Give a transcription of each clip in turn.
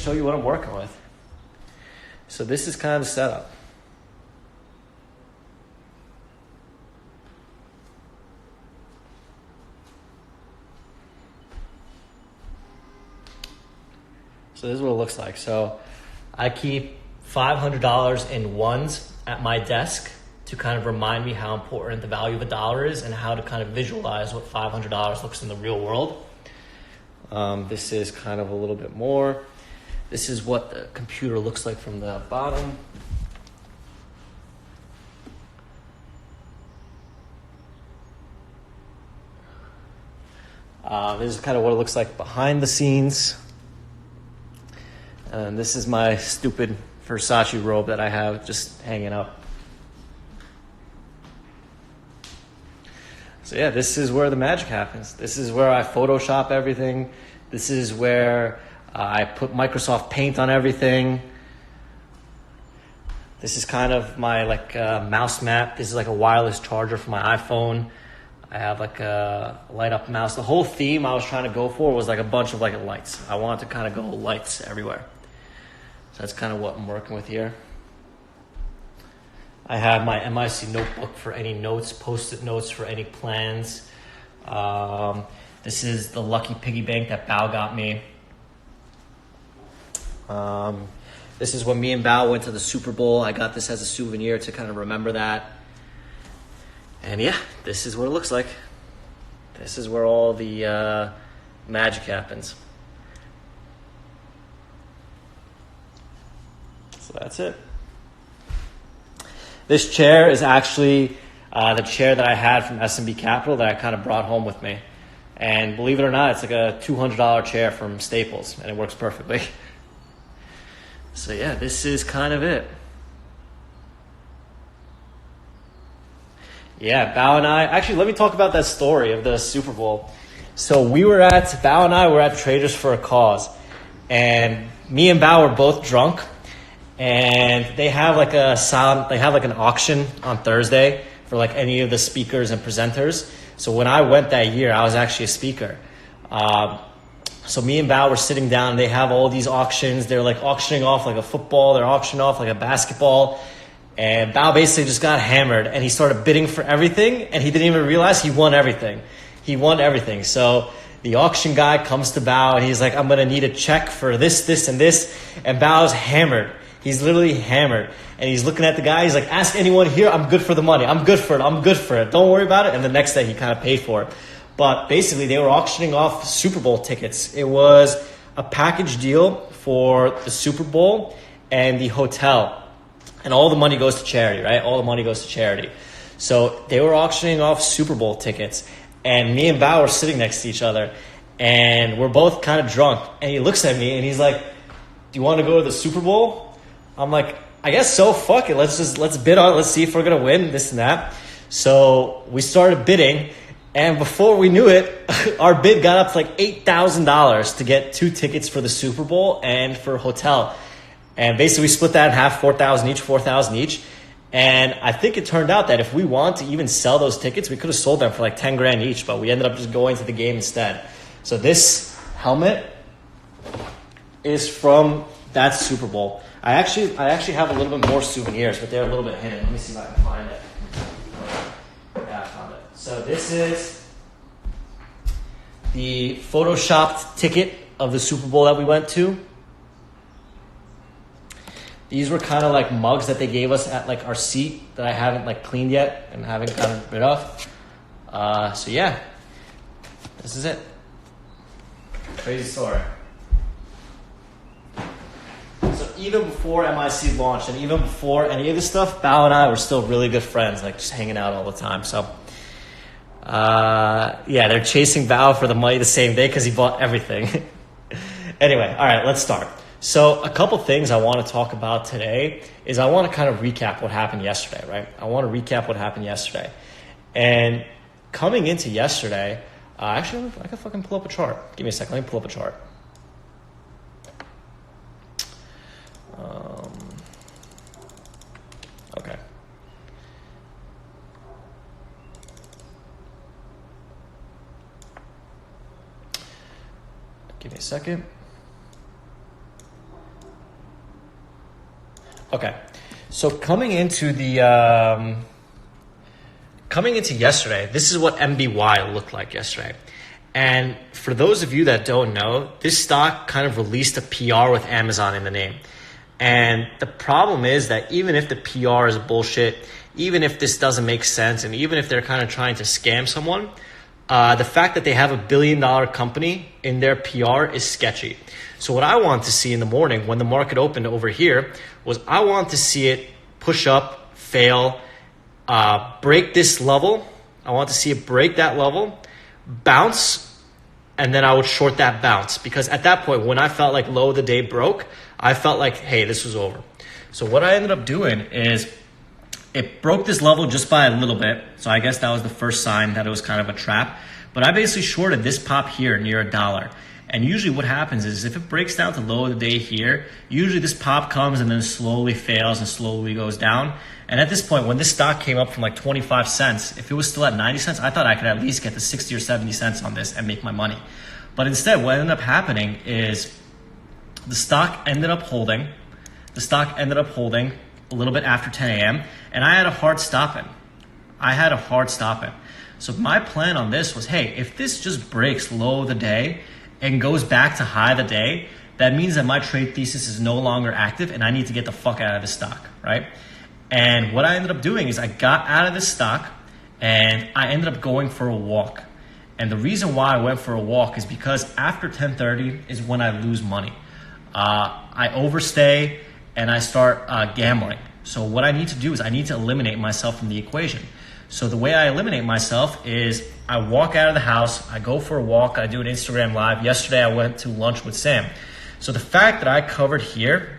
Show you what I'm working with. So this is kind of the setup. So this is what it looks like. So I keep $500 in ones at my desk to kind of remind me how important the value of a dollar is and how to kind of visualize what $500 looks in the real world. This is kind of a little bit more. This is what the computer looks like from the bottom. This is kind of what it looks like behind the scenes. And this is my stupid Versace robe that I have just hanging up. So yeah, this is where the magic happens. This is where I Photoshop everything. This is where I put Microsoft Paint on everything. This is kind of my mouse mat. This is like a wireless charger for my iPhone. I have like a light up mouse. The whole theme I was trying to go for was like a bunch of like lights. I wanted to kind of go lights everywhere. So that's kind of what I'm working with here. I have my MIC notebook for any notes, post-it notes for any plans. This is the lucky piggy bank that Bao got me. This is when me and Bao went to the Super Bowl. I got this as a souvenir to kind of remember that. And yeah, this is what it looks like. This is where all the magic happens. So that's it. This chair is actually the chair that I had from SMB Capital that I kind of brought home with me. And believe it or not, it's like a $200 chair from Staples, and it works perfectly. So yeah, this is kind of it. Yeah, Bao and I, actually let me talk about that story of the Super Bowl. So Bao and I were at Traders for a Cause, and me and Bao were both drunk, and they have like an auction on Thursday for like any of the speakers and presenters. So when I went that year, I was actually a speaker. So me and Bao were sitting down, and they have all these auctions. They're like auctioning off like a football, they're auctioning off like a basketball. And Bao basically just got hammered, and he started bidding for everything, and he didn't even realize he won everything. He won everything. So the auction guy comes to Bao, and he's like, I'm going to need a check for this, this, and this. And Bao's hammered. He's literally hammered. And he's looking at the guy. He's like, ask anyone here. I'm good for the money. I'm good for it. I'm good for it. Don't worry about it. And the next day he kind of paid for it. But basically they were auctioning off Super Bowl tickets. It was a package deal for the Super Bowl and the hotel. And all the money goes to charity, right? All the money goes to charity. So they were auctioning off Super Bowl tickets. And me and Bao were sitting next to each other. And we're both kind of drunk. And he looks at me and he's like, do you want to go to the Super Bowl? I'm like, I guess so, fuck it. Let's bid on it. Let's see if we're going to win, this and that. So we started bidding. And before we knew it, our bid got up to like $8,000 to get 2 tickets for the Super Bowl and for a hotel. And basically we split that in half, $4,000 each. And I think it turned out that if we want to even sell those tickets, we could have sold them for like 10 grand each, but we ended up just going to the game instead. So this helmet is from that Super Bowl. I actually have a little bit more souvenirs, but they're a little bit hidden. Let me see if I can find it. Yeah, I found it. So this is the photoshopped ticket of the Super Bowl that we went to. These were kind of like mugs that they gave us at like our seat that I haven't like cleaned yet and haven't gotten rid of. So yeah, this is it. Crazy story. So even before MIC launched and even before any of this stuff, Bao and I were still really good friends, like just hanging out all the time. So yeah, they're chasing Bao for the money the same day because he bought everything. Anyway, all right, let's start. So a couple things I want to talk about today is I want to kind of recap what happened yesterday, right? I want to recap what happened yesterday. And coming into yesterday, actually, I can fucking pull up a chart. Give me a second. Let me pull up a chart. Okay. Give me a second. Okay, so coming into yesterday, this is what NBY looked like yesterday. And for those of you that don't know, this stock kind of released a PR with Amazon in the name. And the problem is that even if the PR is bullshit, even if this doesn't make sense, and even if they're kind of trying to scam someone, the fact that they have $1 billion company in their PR is sketchy. So what I want to see in the morning when the market opened over here was I want to see it push up, fail, break this level. I want to see it break that level, bounce, and then I would short that bounce. Because at that point, when I felt like low of the day broke, I felt like, hey, this was over. So what I ended up doing is it broke this level just by a little bit. So I guess that was the first sign that it was kind of a trap. But I basically shorted this pop here near $1. And usually what happens is if it breaks down to low of the day here, usually this pop comes and then slowly fails and slowly goes down. And at this point, when this stock came up from like 25 cents, if it was still at 90 cents, I thought I could at least get to 60 or 70 cents on this and make my money. But instead, what ended up happening is the stock ended up holding. The stock ended up holding a little bit after 10 a.m. and I had a hard stop in. So my plan on this was, hey, if this just breaks low of the day and goes back to high of the day, that means that my trade thesis is no longer active and I need to get the fuck out of this stock, right? And what I ended up doing is I got out of this stock and I ended up going for a walk. And the reason why I went for a walk is because after 10:30 is when I lose money. I overstay and I start gambling. So what I need to do is I need to eliminate myself from the equation. So the way I eliminate myself is I walk out of the house, I go for a walk, I do an Instagram live. Yesterday I went to lunch with Sam. So the fact that I covered here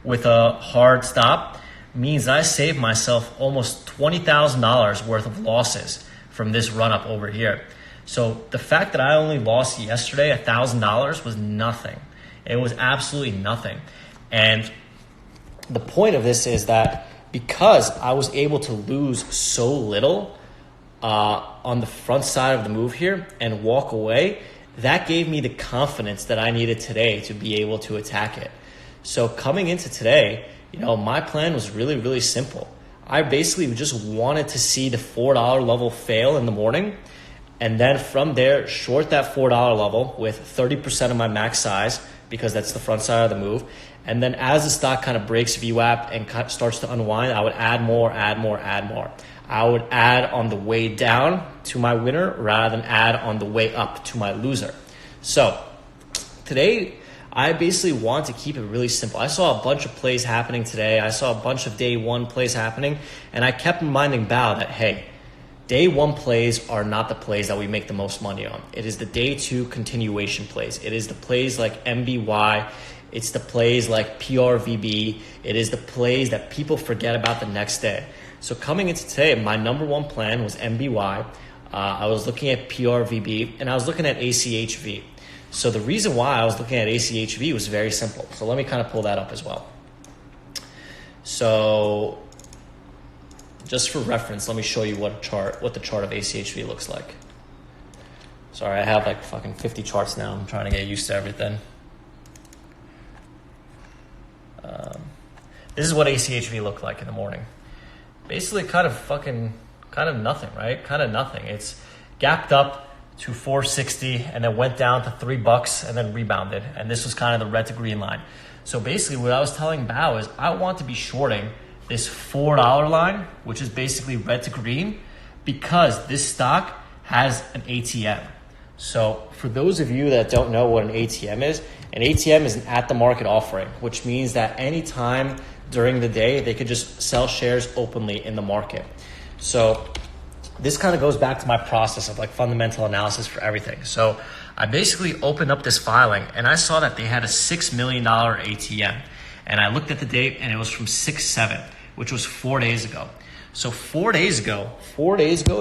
with a hard stop means I saved myself almost $20,000 worth of losses from this run up over here. So the fact that I only lost yesterday $1,000 was nothing. It was absolutely nothing. And the point of this is that because I was able to lose so little on the front side of the move here and walk away, that gave me the confidence that I needed today to be able to attack it. So coming into today, my plan was really, really simple. I basically just wanted to see the $4 level fail in the morning, and then from there, short that $4 level with 30% of my max size, because that's the front side of the move. And then as the stock kind of breaks VWAP and starts to unwind, I would add more. I would add on the way down to my winner rather than add on the way up to my loser. So today, I basically want to keep it really simple. I saw a bunch of plays happening today. I saw a bunch of day one plays happening. And I kept reminding Bao that, hey, day one plays are not the plays that we make the most money on. It is the day two continuation plays. It is the plays like NBY. It's the plays like PRVB. It is the plays that people forget about the next day. So coming into today, my number one plan was NBY. I was looking at PRVB and I was looking at ACHV. So the reason why I was looking at ACHV was very simple. So let me kind of pull that up as well. So just for reference, let me show you what the chart of ACHV looks like. Sorry, I have like fucking 50 charts now. I'm trying to get used to everything. This is what ACHV looked like in the morning. Basically kind of nothing, right? Kind of nothing. It's gapped up to 460 and then went down to $3 and then rebounded. And this was kind of the red to green line. So basically what I was telling Bao is I want to be shorting this $4 line, which is basically red to green, because this stock has an ATM. So for those of you that don't know what an ATM is an at the market offering, which means that anytime during the day, they could just sell shares openly in the market. So this kind of goes back to my process of like fundamental analysis for everything. So I basically opened up this filing and I saw that they had a $6 million ATM. And I looked at the date and it was from 6/7, which was 4 days ago. So 4 days ago,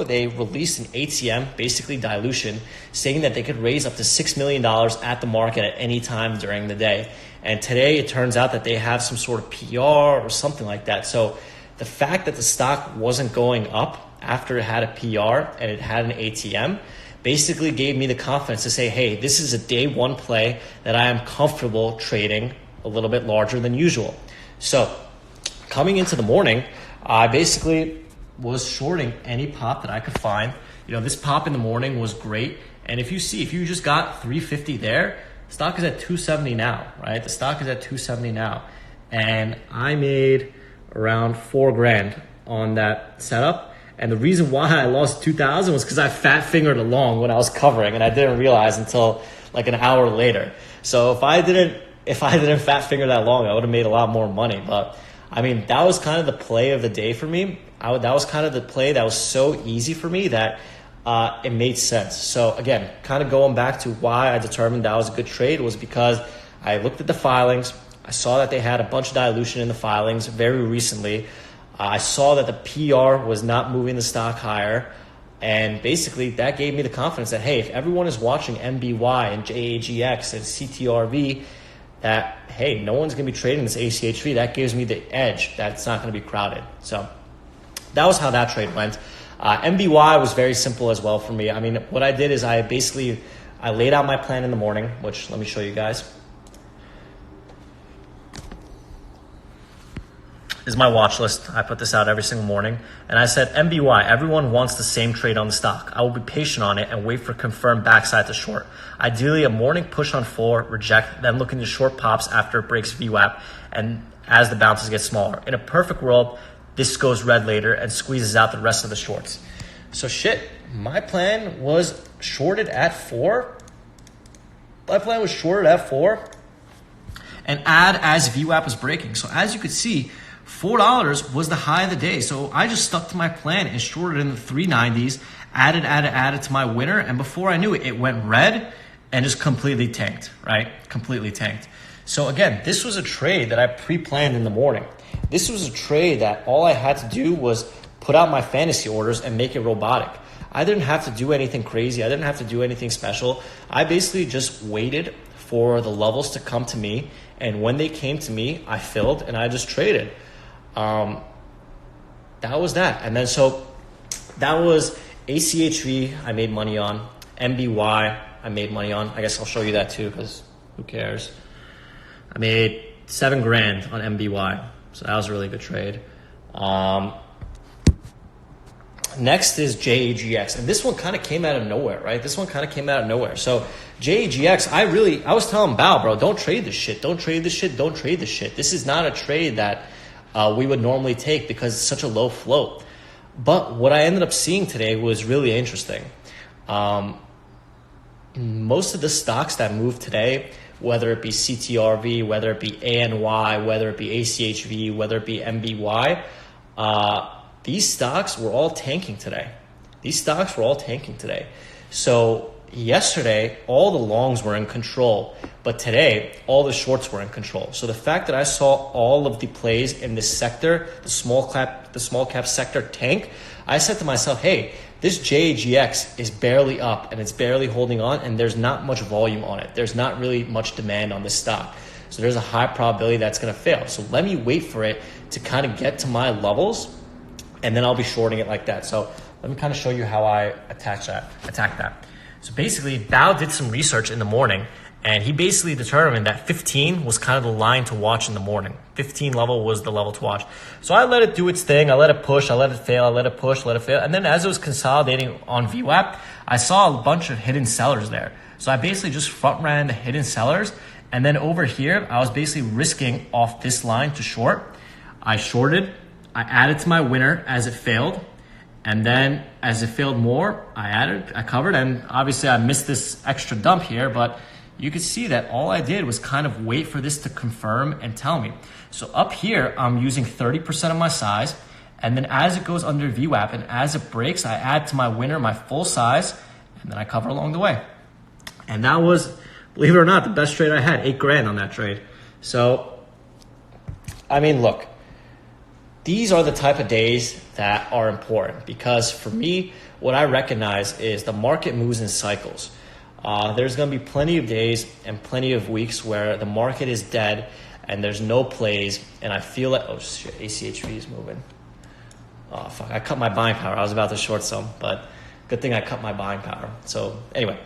they released an ATM, basically dilution, saying that they could raise up to $6 million at the market at any time during the day. And today it turns out that they have some sort of PR or something like that. So the fact that the stock wasn't going up after it had a PR and it had an ATM basically gave me the confidence to say, hey, this is a day one play that I am comfortable trading a little bit larger than usual. So coming into the morning, I basically was shorting any pop that I could find. This pop in the morning was great. And if you just got 350 there, stock is at 270 now, right? The stock is at 270 now. And I made around $4,000 on that setup. And the reason why I lost 2,000 was because I fat fingered along when I was covering, and I didn't realize until like an hour later. So if I didn't fat finger that long, I would have made a lot more money. But I mean, that was kind of the play of the day for me. That was kind of the play that was so easy for me that it made sense. So again, kind of going back to why I determined that was a good trade was because I looked at the filings. I saw that they had a bunch of dilution in the filings very recently. I saw that the PR was not moving the stock higher. And basically that gave me the confidence that, hey, if everyone is watching NBY and JAGX and CTRV, that, hey, no one's going to be trading this ACHV. That gives me the edge that it's not going to be crowded. So that was how that trade went. NBY was very simple as well for me. I mean, what I did is I laid out my plan in the morning, which let me show you guys. This is my watch list. I put this out every single morning. And I said, NBY, everyone wants the same trade on the stock. I will be patient on it and wait for confirmed backside to short. Ideally, a morning push on 4, reject, then look into short pops after it breaks VWAP and as the bounces get smaller. In a perfect world, this goes red later and squeezes out the rest of the shorts. So my plan was shorted at 4. And add as VWAP was breaking. So as you could see, $4 was the high of the day. So I just stuck to my plan and shorted in the 390s, added to my winner. And before I knew it, it went red and just completely tanked, right? Completely tanked. So again, this was a trade that I pre-planned in the morning. This was a trade that all I had to do was put out my fantasy orders and make it robotic. I didn't have to do anything crazy. I didn't have to do anything special. I basically just waited for the levels to come to me. And when they came to me, I filled and I just traded. That was that. And then so that was ACHV I made money on. NBY I made money on. I guess I'll show you that too because who cares. I made $7,000 on NBY. So that was a really good trade. Next is JAGX. And this one kind of came out of nowhere, right? So JAGX, I was telling Bao, bro, don't trade this shit. This is not a trade that we would normally take because it's such a low float. But what I ended up seeing today was really interesting. Most of the stocks that moved today, whether it be CTRV, whether it be ANY, whether it be ACHV, whether it be NBY, these stocks were all tanking today. So yesterday, all the longs were in control, but today, all the shorts were in control. So the fact that I saw all of the plays in this sector, the small cap sector tank, I said to myself, hey, this JAGX is barely up and it's barely holding on and there's not much volume on it. There's not really much demand on this stock. So there's a high probability that's going to fail. So let me wait for it to kind of get to my levels and then I'll be shorting it like that. So let me kind of show you how I attack that. So basically, Bao did some research in the morning, and he basically determined that 15 was kind of the line to watch in the morning. 15 level was the level to watch. So I let it do its thing. I let it push. I let it fail. I let it push. Let it fail. And then as it was consolidating on VWAP, I saw a bunch of hidden sellers there. So I basically just front ran the hidden sellers. And then over here, I was basically risking off this line to short. I shorted. I added to my winner as it failed. And then as it failed more, I covered, and obviously I missed this extra dump here, but you could see that all I did was kind of wait for this to confirm and tell me. So up here, I'm using 30% of my size, and then as it goes under VWAP and as it breaks, I add to my winner my full size, and then I cover along the way. And that was, believe it or not, the best trade I had, $8,000 on that trade. So, I mean, look. These are the type of days that are important because for me, what I recognize is the market moves in cycles. There's going to be plenty of days and plenty of weeks where the market is dead and there's no plays and I feel like, oh shit, ACHV is moving. Oh fuck, I cut my buying power. I was about to short some, but good thing I cut my buying power. So anyway,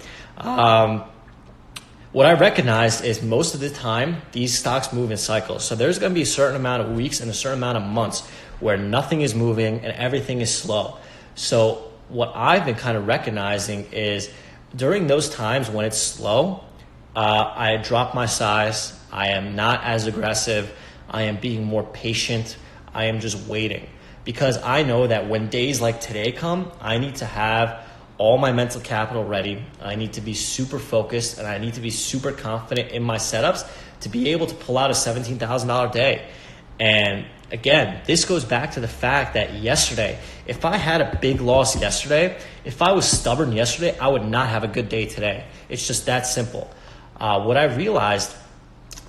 what I recognized is most of the time, these stocks move in cycles. So there's going to be a certain amount of weeks and a certain amount of months where nothing is moving and everything is slow. So what I've been kind of recognizing is during those times when it's slow, I drop my size. I am not as aggressive. I am being more patient. I am just waiting, because I know that when days like today come, I need to have all my mental capital ready. I need to be super focused, and I need to be super confident in my setups to be able to pull out a $17,000 day. And again, this goes back to the fact that yesterday, if I had a big loss yesterday, if I was stubborn yesterday, I would not have a good day today. It's just that simple. What I realized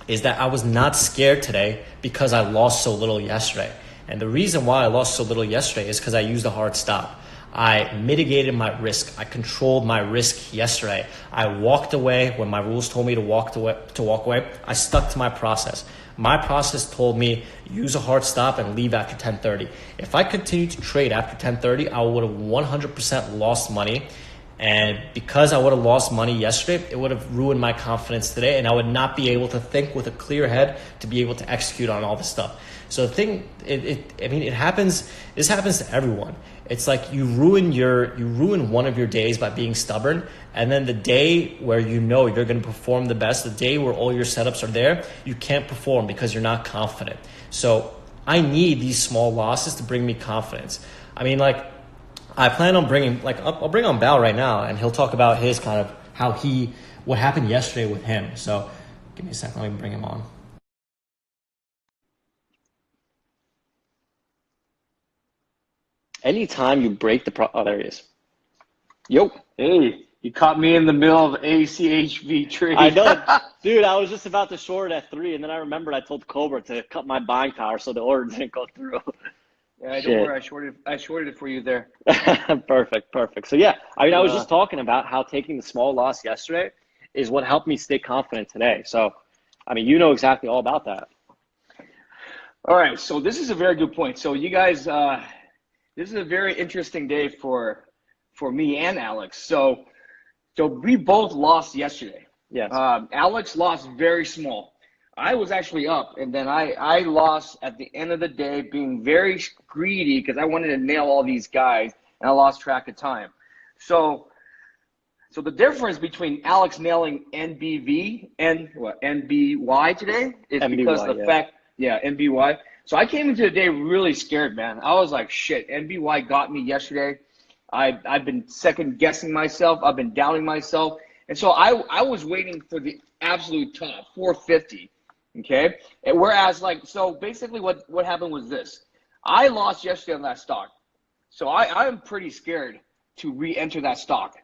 is that I was not scared today because I lost so little yesterday. And the reason why I lost so little yesterday is because I used a hard stop. I mitigated my risk. I controlled my risk yesterday. I walked away when my rules told me to walk away. I stuck to my process. My process told me use a hard stop and leave after 10:30. If I continued to trade after 10:30, I would have 100% lost money. And because I would have lost money yesterday, it would have ruined my confidence today, and I would not be able to think with a clear head to be able to execute on all this stuff. So the thing, it happens. This happens to everyone. It's like you ruin one of your days by being stubborn, and then the day where you know you're going to perform the best, the day where all your setups are there, you can't perform because you're not confident. So I need these small losses to bring me confidence. I mean, like, I plan on bringing, I'll bring on Bal right now, and he'll talk about his kind of what happened yesterday with him. So give me a second, let me bring him on. Anytime you break oh, there he is. Yo. Hey, you caught me in the middle of ACHV trade. I know. Dude, I was just about to short at 3, and then I remembered I told Cobra to cut my buying power so the order didn't go through. Yeah, don't worry, I shorted it for you there. Perfect. So yeah, I was just talking about how taking the small loss yesterday is what helped me stay confident today. So, you know exactly all about that. All right, so this is a very good point. So you guys, this is a very interesting day for me and Alex. So we both lost yesterday. Yes. Alex lost very small. I was actually up, and then I lost at the end of the day, being very greedy because I wanted to nail all these guys, and I lost track of time. So the difference between Alex nailing NBV and NBY today is NBY, because of the fact, NBY. So I came into the day really scared, man. I was like, shit, NBY got me yesterday. I've been second guessing myself. I've been doubting myself, and so I was waiting for the absolute top 450. Okay, and whereas so basically what happened was this: I lost yesterday on that stock, so I'm pretty scared to re-enter that stock,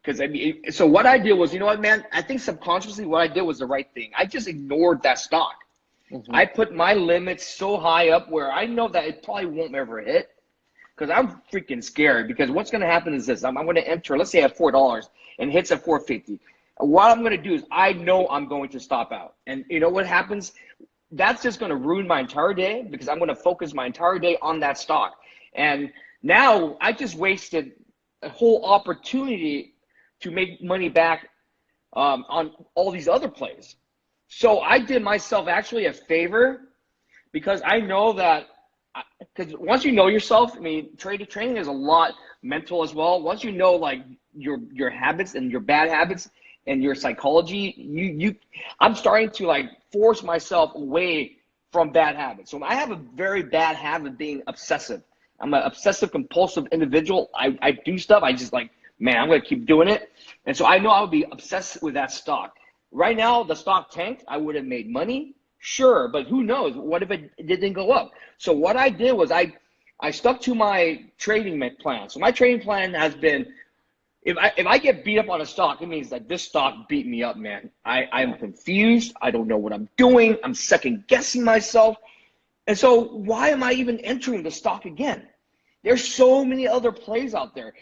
because so what I did was, you know what, man, I think subconsciously what I did was the right thing. I just ignored that stock. I put my limits so high up where I know that it probably won't ever hit, because I'm freaking scared. Because what's going to happen is this: I'm going to enter, let's say at $4 and hits at 450. What I'm going to do is I know I'm going to stop out. And you know what happens? That's just going to ruin my entire day, because I'm going to focus my entire day on that stock. And now I just wasted a whole opportunity to make money back on all these other plays. So I did myself actually a favor, because I know that, because once you know yourself, trading is a lot mental as well. Once you know your habits and your bad habits and your psychology, I'm starting to force myself away from bad habits. So I have a very bad habit of being obsessive. I'm an obsessive compulsive individual. I do stuff. I just man, I'm going to keep doing it. And so I know I would be obsessed with that stock. Right now, the stock tanked. I would have made money. Sure. But who knows? What if it didn't go up? So what I did was I stuck to my trading plan. So my trading plan has been, if I get beat up on a stock, it means that this stock beat me up, man. I'm confused. I don't know what I'm doing. I'm second guessing myself. And so why am I even entering the stock again? There's so many other plays out there.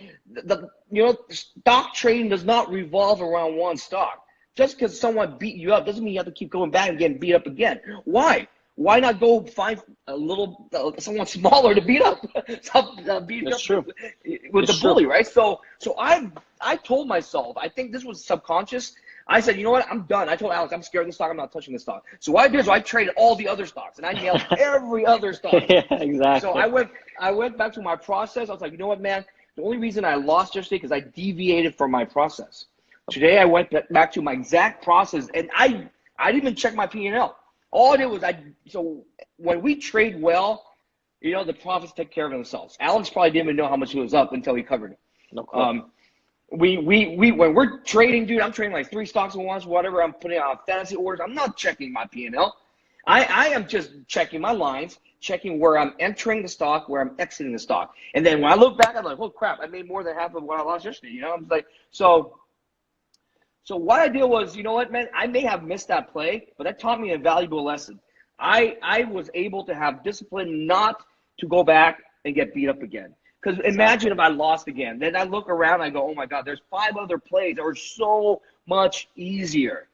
Stock trading does not revolve around one stock. Just because someone beat you up doesn't mean you have to keep going back and getting beat up again. Why? Why not go find someone smaller to beat up? With the bully, right? So I told myself, I think this was subconscious, I said, you know what? I'm done. I told Alex, I'm scared of this stock. I'm not touching this stock. So what I did is I traded all the other stocks, and I nailed every other stock. Yeah, exactly. So I went back to my process. I was like, you know what, man? The only reason I lost yesterday because I deviated from my process. Today I went back to my exact process, and I didn't even check my P&L. All I did was so when we trade well, you know, the profits take care of themselves. Alex probably didn't even know how much he was up until he covered it. No clue. We when we're trading, dude, I'm trading like 3 stocks at once, whatever. I'm putting out fantasy orders. I'm not checking my P&L. I am just checking my lines, checking where I'm entering the stock, where I'm exiting the stock. And then when I look back, I'm like, oh crap, I made more than half of what I lost yesterday. You know, I'm like, so what I did was, you know what, man, I may have missed that play, but that taught me a valuable lesson. I was able to have discipline not to go back and get beat up again. Because imagine if I lost again. Then I look around and I go, oh my God, there's 5 other plays that are so much easier.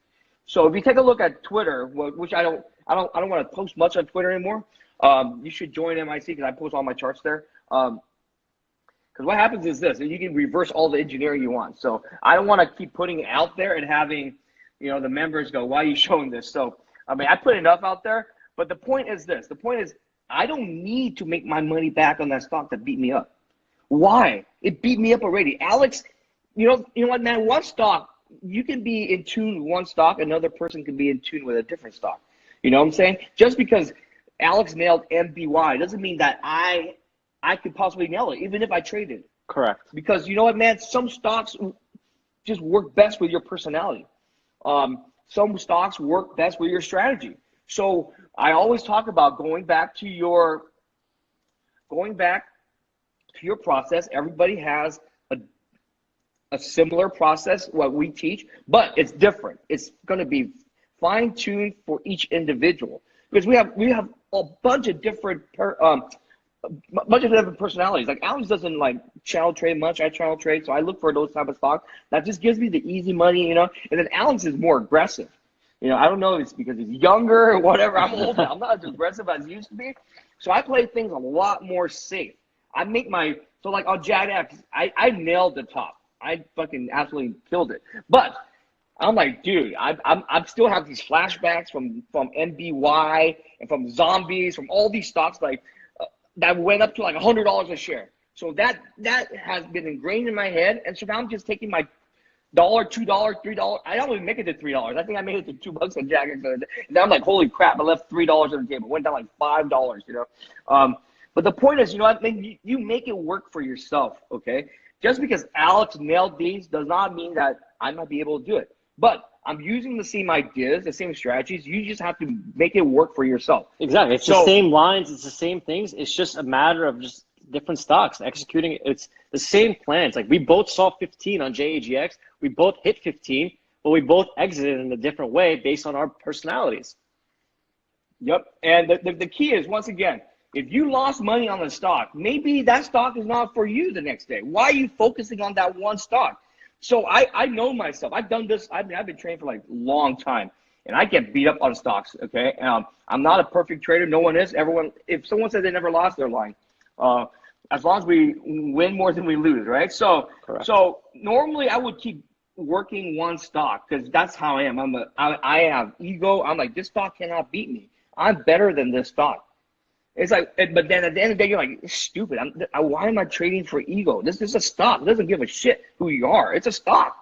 So if you take a look at Twitter, which I don't want to post much on Twitter anymore. You should join MIC because I post all my charts there. Because what happens is this, and you can reverse all the engineering you want. So I don't want to keep putting it out there and having, you know, the members go, why are you showing this? So, I mean, I put enough out there, but the point is this. The point is I don't need to make my money back on that stock that beat me up. Why? It beat me up already. Alex, you know what, man, one stock, you can be in tune with one stock, another person can be in tune with a different stock. You know what I'm saying? Just because Alex nailed NBY doesn't mean that I could possibly nail it, even if I traded. Correct. Because you know what, man? Some stocks just work best with your personality. Some stocks work best with your strategy. So I always talk about going back to your process. Everybody has a similar process, what we teach, but it's different. It's going to be fine-tuned for each individual because we have a bunch of different personalities. Like Alex doesn't like channel trade much. I channel trade, so I look for those type of stocks. That just gives me the easy money, you know. And then Alex is more aggressive. You know, I don't know if it's because he's younger or whatever. I'm older. I'm not as aggressive as I used to be. So I play things a lot more safe. I make so like on JAGX, I nailed the top. I fucking absolutely killed it. But I'm like, dude, I still have these flashbacks from NBY and from zombies, from all these stocks like that went up to like $100 a share. So that has been ingrained in my head. And so now I'm just taking my $1, $2, $3. I don't even make it to $3. I think I made it to $2 on JAGX. And then I'm like, holy crap, I left $3 on the table. It went down like $5, you know. But the point is, you know what, man, you make it work for yourself, okay? Just because Alex nailed these does not mean that I might be able to do it. But I'm using the same ideas, the same strategies. You just have to make it work for yourself. Exactly. It's the same lines. It's the same things. It's just a matter of just different stocks executing. It's the same plans. Like we both saw 15 on JAGX. We both hit 15, but we both exited in a different way based on our personalities. Yep. And the key is, once again, if you lost money on a stock, maybe that stock is not for you the next day. Why are you focusing on that one stock? So I know myself. I've done this. I've been training for like a long time, and I get beat up on stocks. Okay, I'm not a perfect trader. No one is. Everyone. If someone says they never lost, they're lying. As long as we win more than we lose, right? So Correct. So normally I would keep working one stock because that's how I am. I have ego. I'm like, this stock cannot beat me. I'm better than this stock. It's like, but then at the end of the day, you're like, it's stupid. Why am I trading for ego? This is a stock. It doesn't give a shit who you are. It's a stock.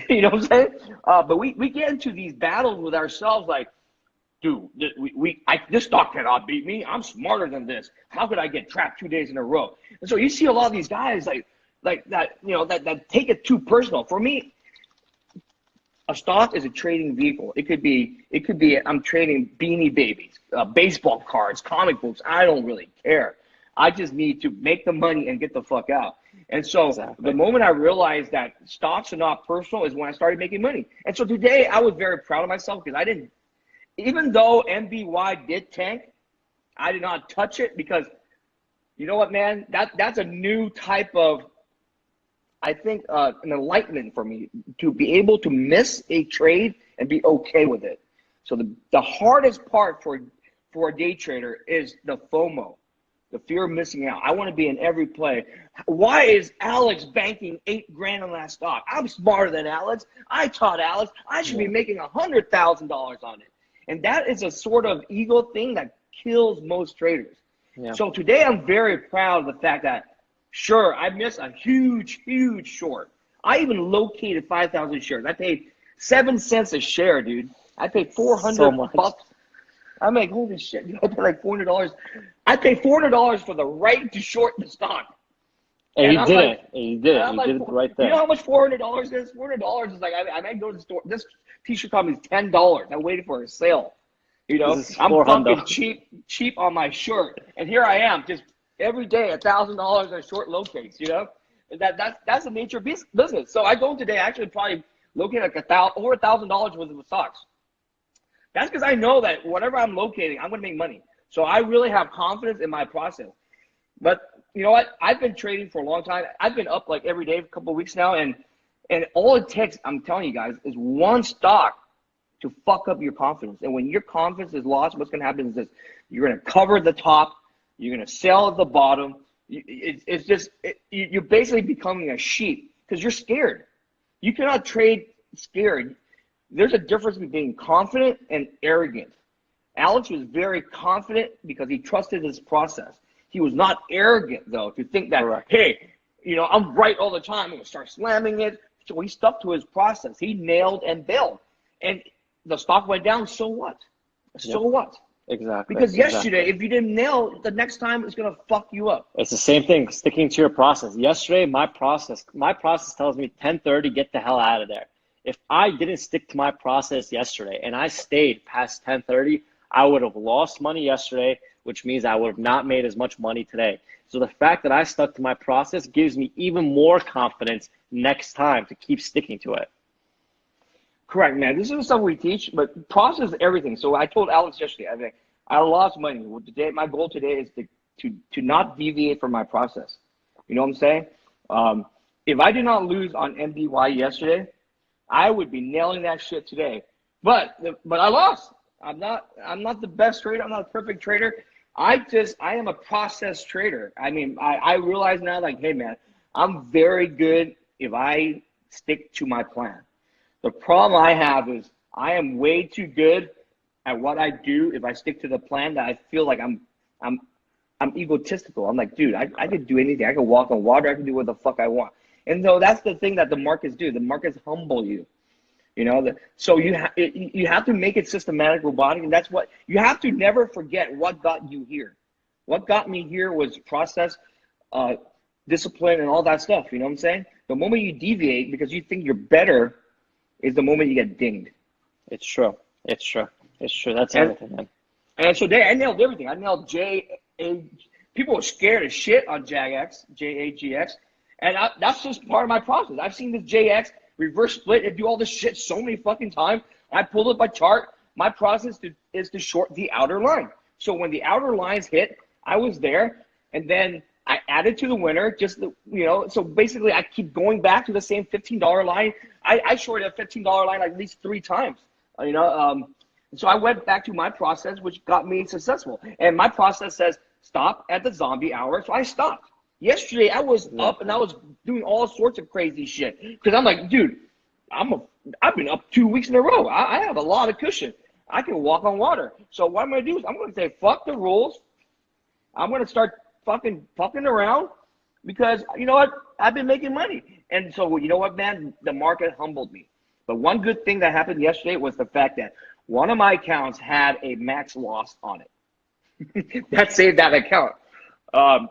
You know what I'm saying? But we get into these battles with ourselves like, dude, this stock cannot beat me. I'm smarter than this. How could I get trapped 2 days in a row? And so you see a lot of these guys like that, you know, that take it too personal. For me, a stock is a trading vehicle. It could be I'm trading Beanie Babies, baseball cards, comic books. I don't really care. I just need to make the money and get the fuck out. And so The moment I realized that stocks are not personal is when I started making money. And so today I was very proud of myself because even though NBY did tank, I did not touch it because you know what, man, that's a new type of, I think, an enlightenment for me to be able to miss a trade and be okay with it. So the hardest part for a day trader is the FOMO. The fear of missing out. I want to be in every play. Why is Alex banking $8,000 on that stock? I'm smarter than Alex. I taught Alex. I should be making $100,000 on it. And that is a sort of ego thing that kills most traders. Yeah. So today I'm very proud of the fact that, sure, I missed a huge, huge short. I even located 5,000 shares. I paid 7 cents a share, dude. I paid $400. I'm like, holy shit, I paid like $400. I paid $400 for the right to short the stock. And you did it. And you did it. You did it right there. You know how much $400 is? $400 is like, I might go to the store. This t-shirt cost me $10. I waited for a sale. You know, I'm fucking cheap on my shirt. And here I am, just every day, $1,000 on short locates, you know? That's the nature of business. So I go today, actually probably locate like over $1,000 worth of stocks. That's because I know that whatever I'm locating, I'm going to make money. So I really have confidence in my process. But you know what? I've been trading for a long time. I've been up like every day for a couple of weeks now. And all it takes, I'm telling you guys, is one stock to fuck up your confidence. And when your confidence is lost, what's going to happen is this. You're going to cover the top. You're going to sell at the bottom. You're basically becoming a sheep because you're scared. You cannot trade scared. There's a difference between being confident and arrogant. Alex was very confident because he trusted his process. He was not arrogant, though, to think that, hey, you know, I'm right all the time. I'm going to start slamming it. So he stuck to his process. He nailed and bailed. And the stock went down, so what? So what? Exactly. Because yesterday, if you didn't nail, the next time it's going to fuck you up. It's the same thing, sticking to your process. Yesterday, my process tells me 10:30, get the hell out of there. If I didn't stick to my process yesterday and I stayed past 10:30, I would have lost money yesterday, which means I would have not made as much money today. So the fact that I stuck to my process gives me even more confidence next time to keep sticking to it. Correct, man. This is something we teach, but process is everything. So I told Alex yesterday, I lost money. Today, my goal today is to not deviate from my process. You know what I'm saying? If I did not lose on NBY yesterday, I would be nailing that shit today. But I lost. I'm not the best trader. I'm not a perfect trader. I am a process trader. I mean, I realize now, like, hey man, I'm very good if I stick to my plan. The problem I have is I am way too good at what I do if I stick to the plan that I feel like I'm egotistical. I'm like, dude, I could do anything. I could walk on water. I can do what the fuck I want. And so that's the thing that the markets do. The markets humble you. You know, so you have to make it systematic, robotic, and that's what you have to never forget. What got you here? What got me here was process, discipline, and all that stuff. You know what I'm saying? The moment you deviate because you think you're better, is the moment you get dinged. It's true. It's true. It's true. That's everything, man. And so I nailed everything. I nailed people were scared as shit on JAGX, and that's just part of my process. I've seen this JX reverse split and do all this shit so many fucking times. I pulled up my chart. My process is to short the outer line. So when the outer lines hit, I was there, and then I added to the winner. So basically I keep going back to the same $15 line. I shorted a $15 line like at least 3 times. So I went back to my process, which got me successful. And my process says stop at the zombie hour, so I stopped. Yesterday, I was up and I was doing all sorts of crazy shit because I'm like, dude, I've been up 2 weeks in a row. I have a lot of cushion. I can walk on water. So what I'm going to do is I'm going to say, fuck the rules. I'm going to start fucking around because, you know what? I've been making money. And so, you know what, man? The market humbled me. But one good thing that happened yesterday was the fact that one of my accounts had a max loss on it. That saved that account.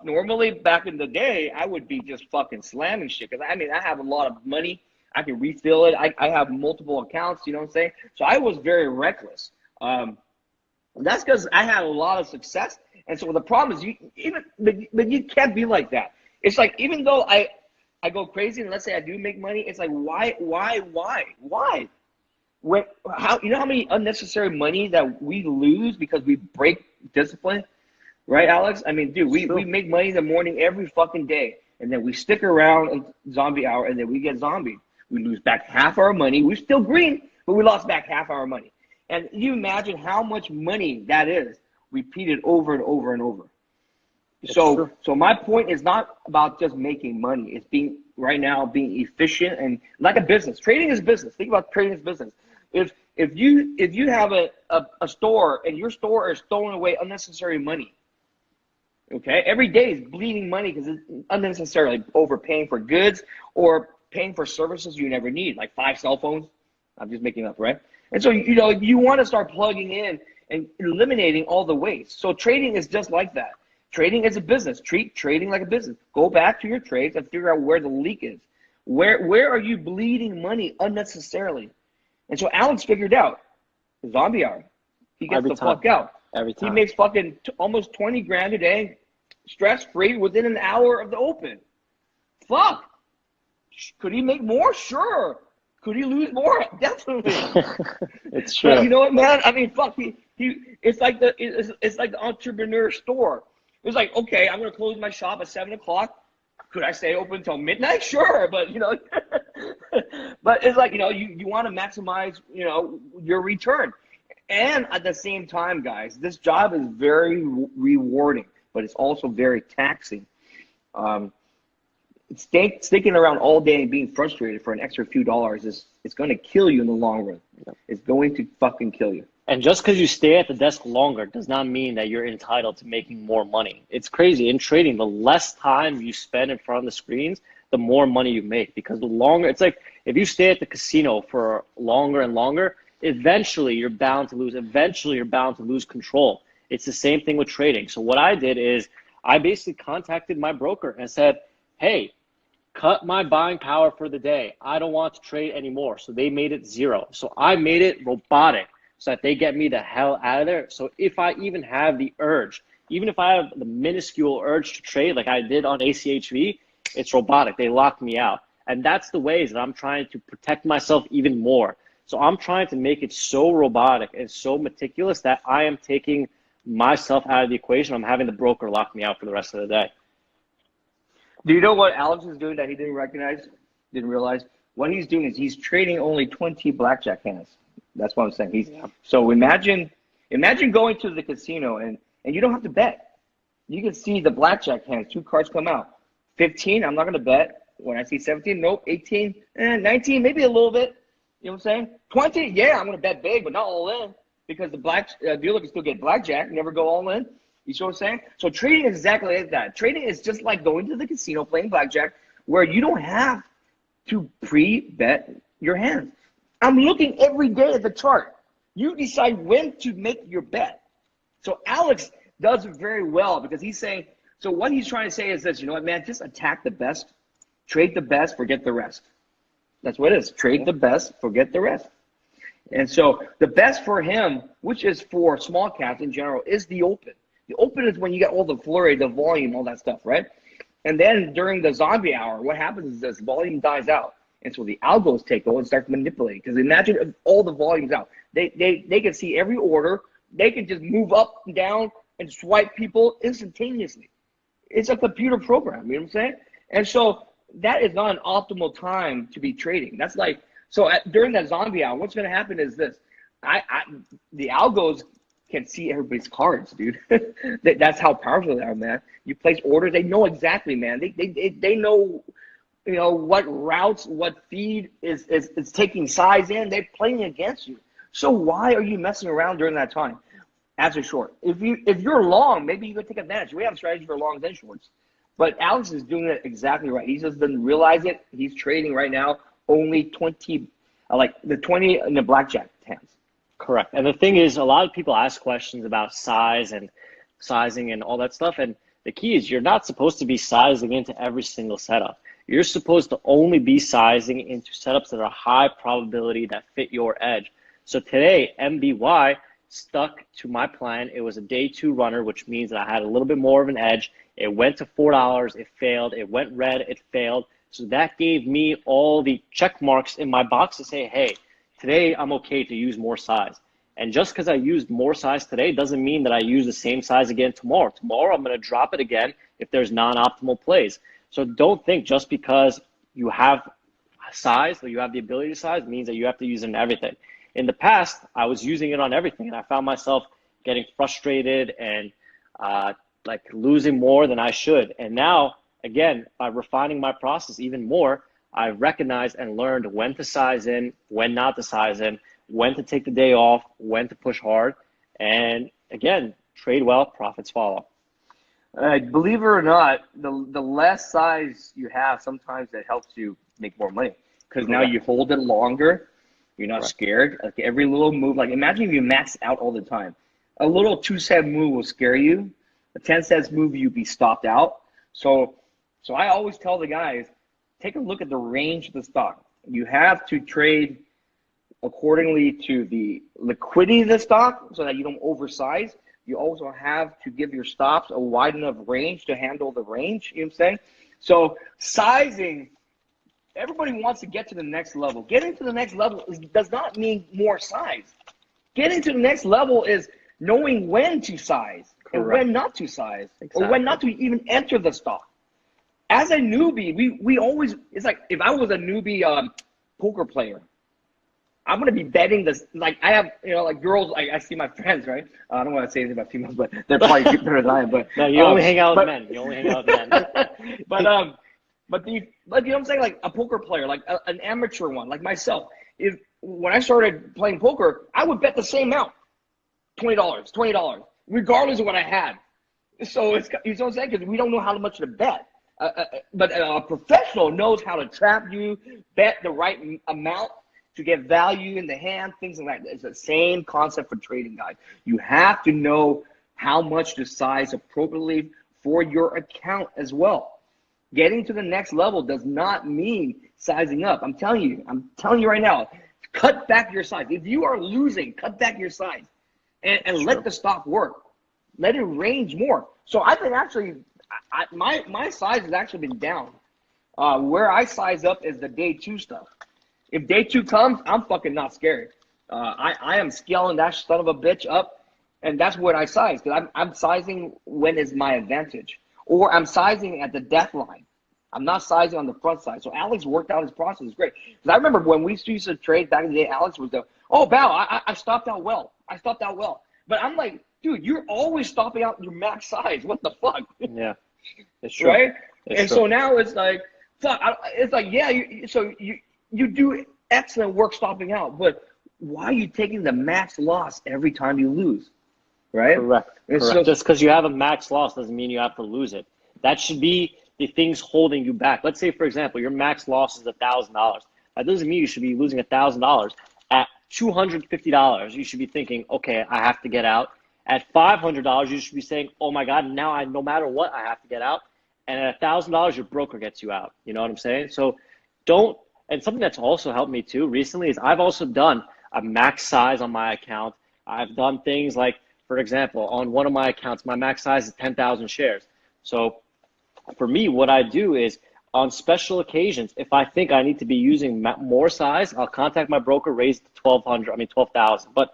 Normally back in the day, I would be just fucking slamming shit. Cause I have a lot of money. I can refill it. I have multiple accounts, you know what I'm saying? So I was very reckless. That's cause I had a lot of success. And so the problem is but you can't be like that. It's like, even though I go crazy and let's say I do make money, it's like, why? You know how many unnecessary money that we lose because we break discipline? Right, Alex? I mean, dude, we make money in the morning every fucking day, and then we stick around in zombie hour, and then we get zombied. We lose back half our money. We're still green, but we lost back half our money. And you imagine how much money that is repeated over and over and over. So my point is not about just making money. It's being efficient and like a business. Trading is business. Think about trading as business. If you have a store and your store is throwing away unnecessary money, okay, every day is bleeding money because it's unnecessarily overpaying for goods or paying for services you never need, like 5 cell phones. I'm just making up, right? And so you want to start plugging in and eliminating all the waste. So trading is just like that. Trading is a business. Treat trading like a business. Go back to your trades and figure out where the leak is. Where are you bleeding money unnecessarily? And so Alex figured out zombie hour. He gets the fuck out. Every time. He makes fucking almost 20 grand a day, stress-free within an hour of the open. Fuck. Could he make more? Sure. Could he lose more? Definitely. It's true. But you know what, man? I mean, fuck. It's like the entrepreneur store. It's like, okay, I'm gonna close my shop at 7 o'clock. Could I stay open until midnight? Sure, but but it's like you want to maximize your return, and at the same time, guys, this job is very rewarding, but it's also very taxing. Sticking around all day and being frustrated for an extra few dollars it's going to kill you in the long run. It's going to fucking kill you. And just because you stay at the desk longer does not mean that you're entitled to making more money. It's crazy. In trading, the less time you spend in front of the screens, the more money you make. Because the longer, it's like if you stay at the casino for longer and longer, eventually you're bound to lose. Eventually you're bound to lose control. It's the same thing with trading. So what I did is I basically contacted my broker and said, hey, cut my buying power for the day. I don't want to trade anymore. So they made it 0. So I made it robotic so that they get me the hell out of there. So if I even have the urge, even if I have the minuscule urge to trade like I did on ACHV, it's robotic. They lock me out. And that's the ways that I'm trying to protect myself even more. So I'm trying to make it so robotic and so meticulous that I am taking myself out of the equation. I'm having the broker lock me out for the rest of the day. Do you know what Alex is doing that he didn't realize? What he's doing is he's trading only 20 blackjack hands. That's what I'm saying. So imagine going to the casino and you don't have to bet. You can see the blackjack hands, 2 cards come out. 15, I'm not going to bet. When I see 17, nope. 18, 19, maybe a little bit. You know what I'm saying? 20, yeah, I'm going to bet big, but not all in because the dealer can still get blackjack, never go all in. You see what I'm saying? So trading is exactly like that. Trading is just like going to the casino playing blackjack where you don't have to pre-bet your hands. I'm looking every day at the chart. You decide when to make your bet. So Alex does it very well because he's saying, so what he's trying to say is this, you know what, man, just attack the best, trade the best, forget the rest. That's what it is. Trade the best, forget the rest. And so the best for him, which is for small caps in general, is the open. The open is when you get all the flurry, the volume, all that stuff, right? And then during the zombie hour, what happens is this volume dies out. And so the algos take over and start manipulating. Because imagine if all the volume's out. They can see every order. They can just move up and down and swipe people instantaneously. It's a computer program, you know what I'm saying? And so that is not an optimal time to be trading. That's like, so during that zombie hour, what's going to happen is this. The algos can see everybody's cards, dude. That's how powerful they are, man. You place orders, they know exactly, man. They know, what routes, what feed is taking size in. They're playing against you. So why are you messing around during that time? Answer short. If you're long, maybe you could take advantage. We have a strategy for longs and shorts. But Alex is doing it exactly right. He just doesn't realize it. He's trading right now only 20, like the 20 in the blackjack hands. Correct. And the thing is, a lot of people ask questions about size and sizing and all that stuff. And the key is you're not supposed to be sizing into every single setup. You're supposed to only be sizing into setups that are high probability that fit your edge. So today, NBY stuck to my plan. It was a day 2 runner, which means that I had a little bit more of an edge. It went to $4. It failed. It went red. It failed. So that gave me all the check marks in my box to say, hey, today I'm okay to use more size. And just because I used more size today doesn't mean that I use the same size again tomorrow. Tomorrow I'm going to drop it again if there's non-optimal plays. So don't think just because you have size or you have the ability to size means that you have to use it in everything. In the past, I was using it on everything, and I found myself getting frustrated and like losing more than I should. And now, again, by refining my process even more, I recognized and learned when to size in, when not to size in, when to take the day off, when to push hard. And again, trade well, profits follow. Believe it or not, the less size you have, sometimes that helps you make more money because now you hold it longer. You're not scared. Like every little move, like imagine if you max out all the time. A little 2-cent move will scare you. A 10-cent move, you'd be stopped out. So I always tell the guys, take a look at the range of the stock. You have to trade accordingly to the liquidity of the stock so that you don't oversize. You also have to give your stops a wide enough range to handle the range, you know what I'm saying? So sizing, everybody wants to get to the next level. Getting to the next level does not mean more size. Getting to the next level is knowing when to size and when not to size, or when not to even enter the stock. As a newbie, we always, it's like if I was a newbie poker player, I'm going to be betting this, like I have, like girls, I see my friends, right? I don't want to say anything about females, but they're probably better than I am. But no, you only hang out with men. You only hang out with men. but you know what I'm saying? Like a poker player, like an amateur one, like myself. When I started playing poker, I would bet the same amount, $20, regardless of what I had. So it's, you know what I'm saying? Because we don't know how much to bet. But a professional knows how to trap you, bet the right amount to get value in the hand, things like that. It's the same concept for trading, guys. You have to know how much to size appropriately for your account as well. Getting to the next level does not mean sizing up. I'm telling you right now, cut back your size. If you are losing, cut back your size and let the stock work. Let it range more. So I think actually my size has actually been down. Where I size up is the day 2 stuff. If day 2 comes, I'm fucking not scared. I am scaling that son of a bitch up, and that's what I size, because I'm sizing when is my advantage, or I'm sizing at the death line. I'm not sizing on the front side. So Alex worked out his process. It's great. Because I remember when we used to trade back in the day, Alex was Bao, I stopped out well. But I'm like, dude, you're always stopping out your max size. What the fuck? Yeah, it's true. Right? It's and true. so now it's like, fuck. It's like, yeah, you do excellent work stopping out, but why are you taking the max loss every time you lose? Right? Correct. So, just because you have a max loss doesn't mean you have to lose it. That should be the things holding you back. Let's say, for example, your max loss is $1,000. That doesn't mean you should be losing $1,000. At $250, you should be thinking, okay, I have to get out. At $500, you should be saying, oh my God, now no matter what, I have to get out. And at $1,000, your broker gets you out. You know what I'm saying? So and something that's also helped me too recently is I've also done a max size on my account. I've done things like, for example, on one of my accounts, my max size is 10,000 shares. So for me, what I do is on special occasions, if I think I need to be using more size, I'll contact my broker, raise it to 12,000. But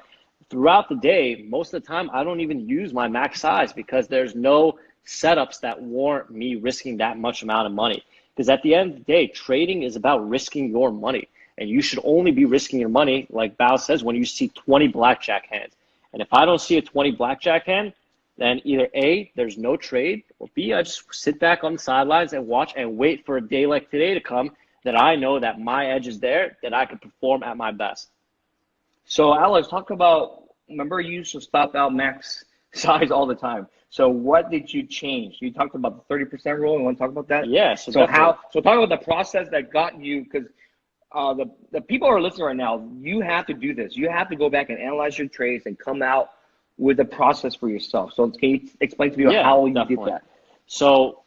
throughout the day, most of the time, I don't even use my max size because there's no setups that warrant me risking that much amount of money. Because at the end of the day, trading is about risking your money. And you should only be risking your money, like Bao says, when you see 20 blackjack hands. And if I don't see a 20 blackjack hand, then either A, there's no trade, or B, I just sit back on the sidelines and watch and wait for a day like today to come that I know that my edge is there, that I can perform at my best. So Alex, talk about, remember you used to stop out max size all the time. So what did you change? You talked about the 30% rule. You want to talk about that? Yeah. So talk about the process that got you, because the people who are listening right now, you have to do this. You have to go back and analyze your trades and come out with a process for yourself. So can you explain to me how you did that? So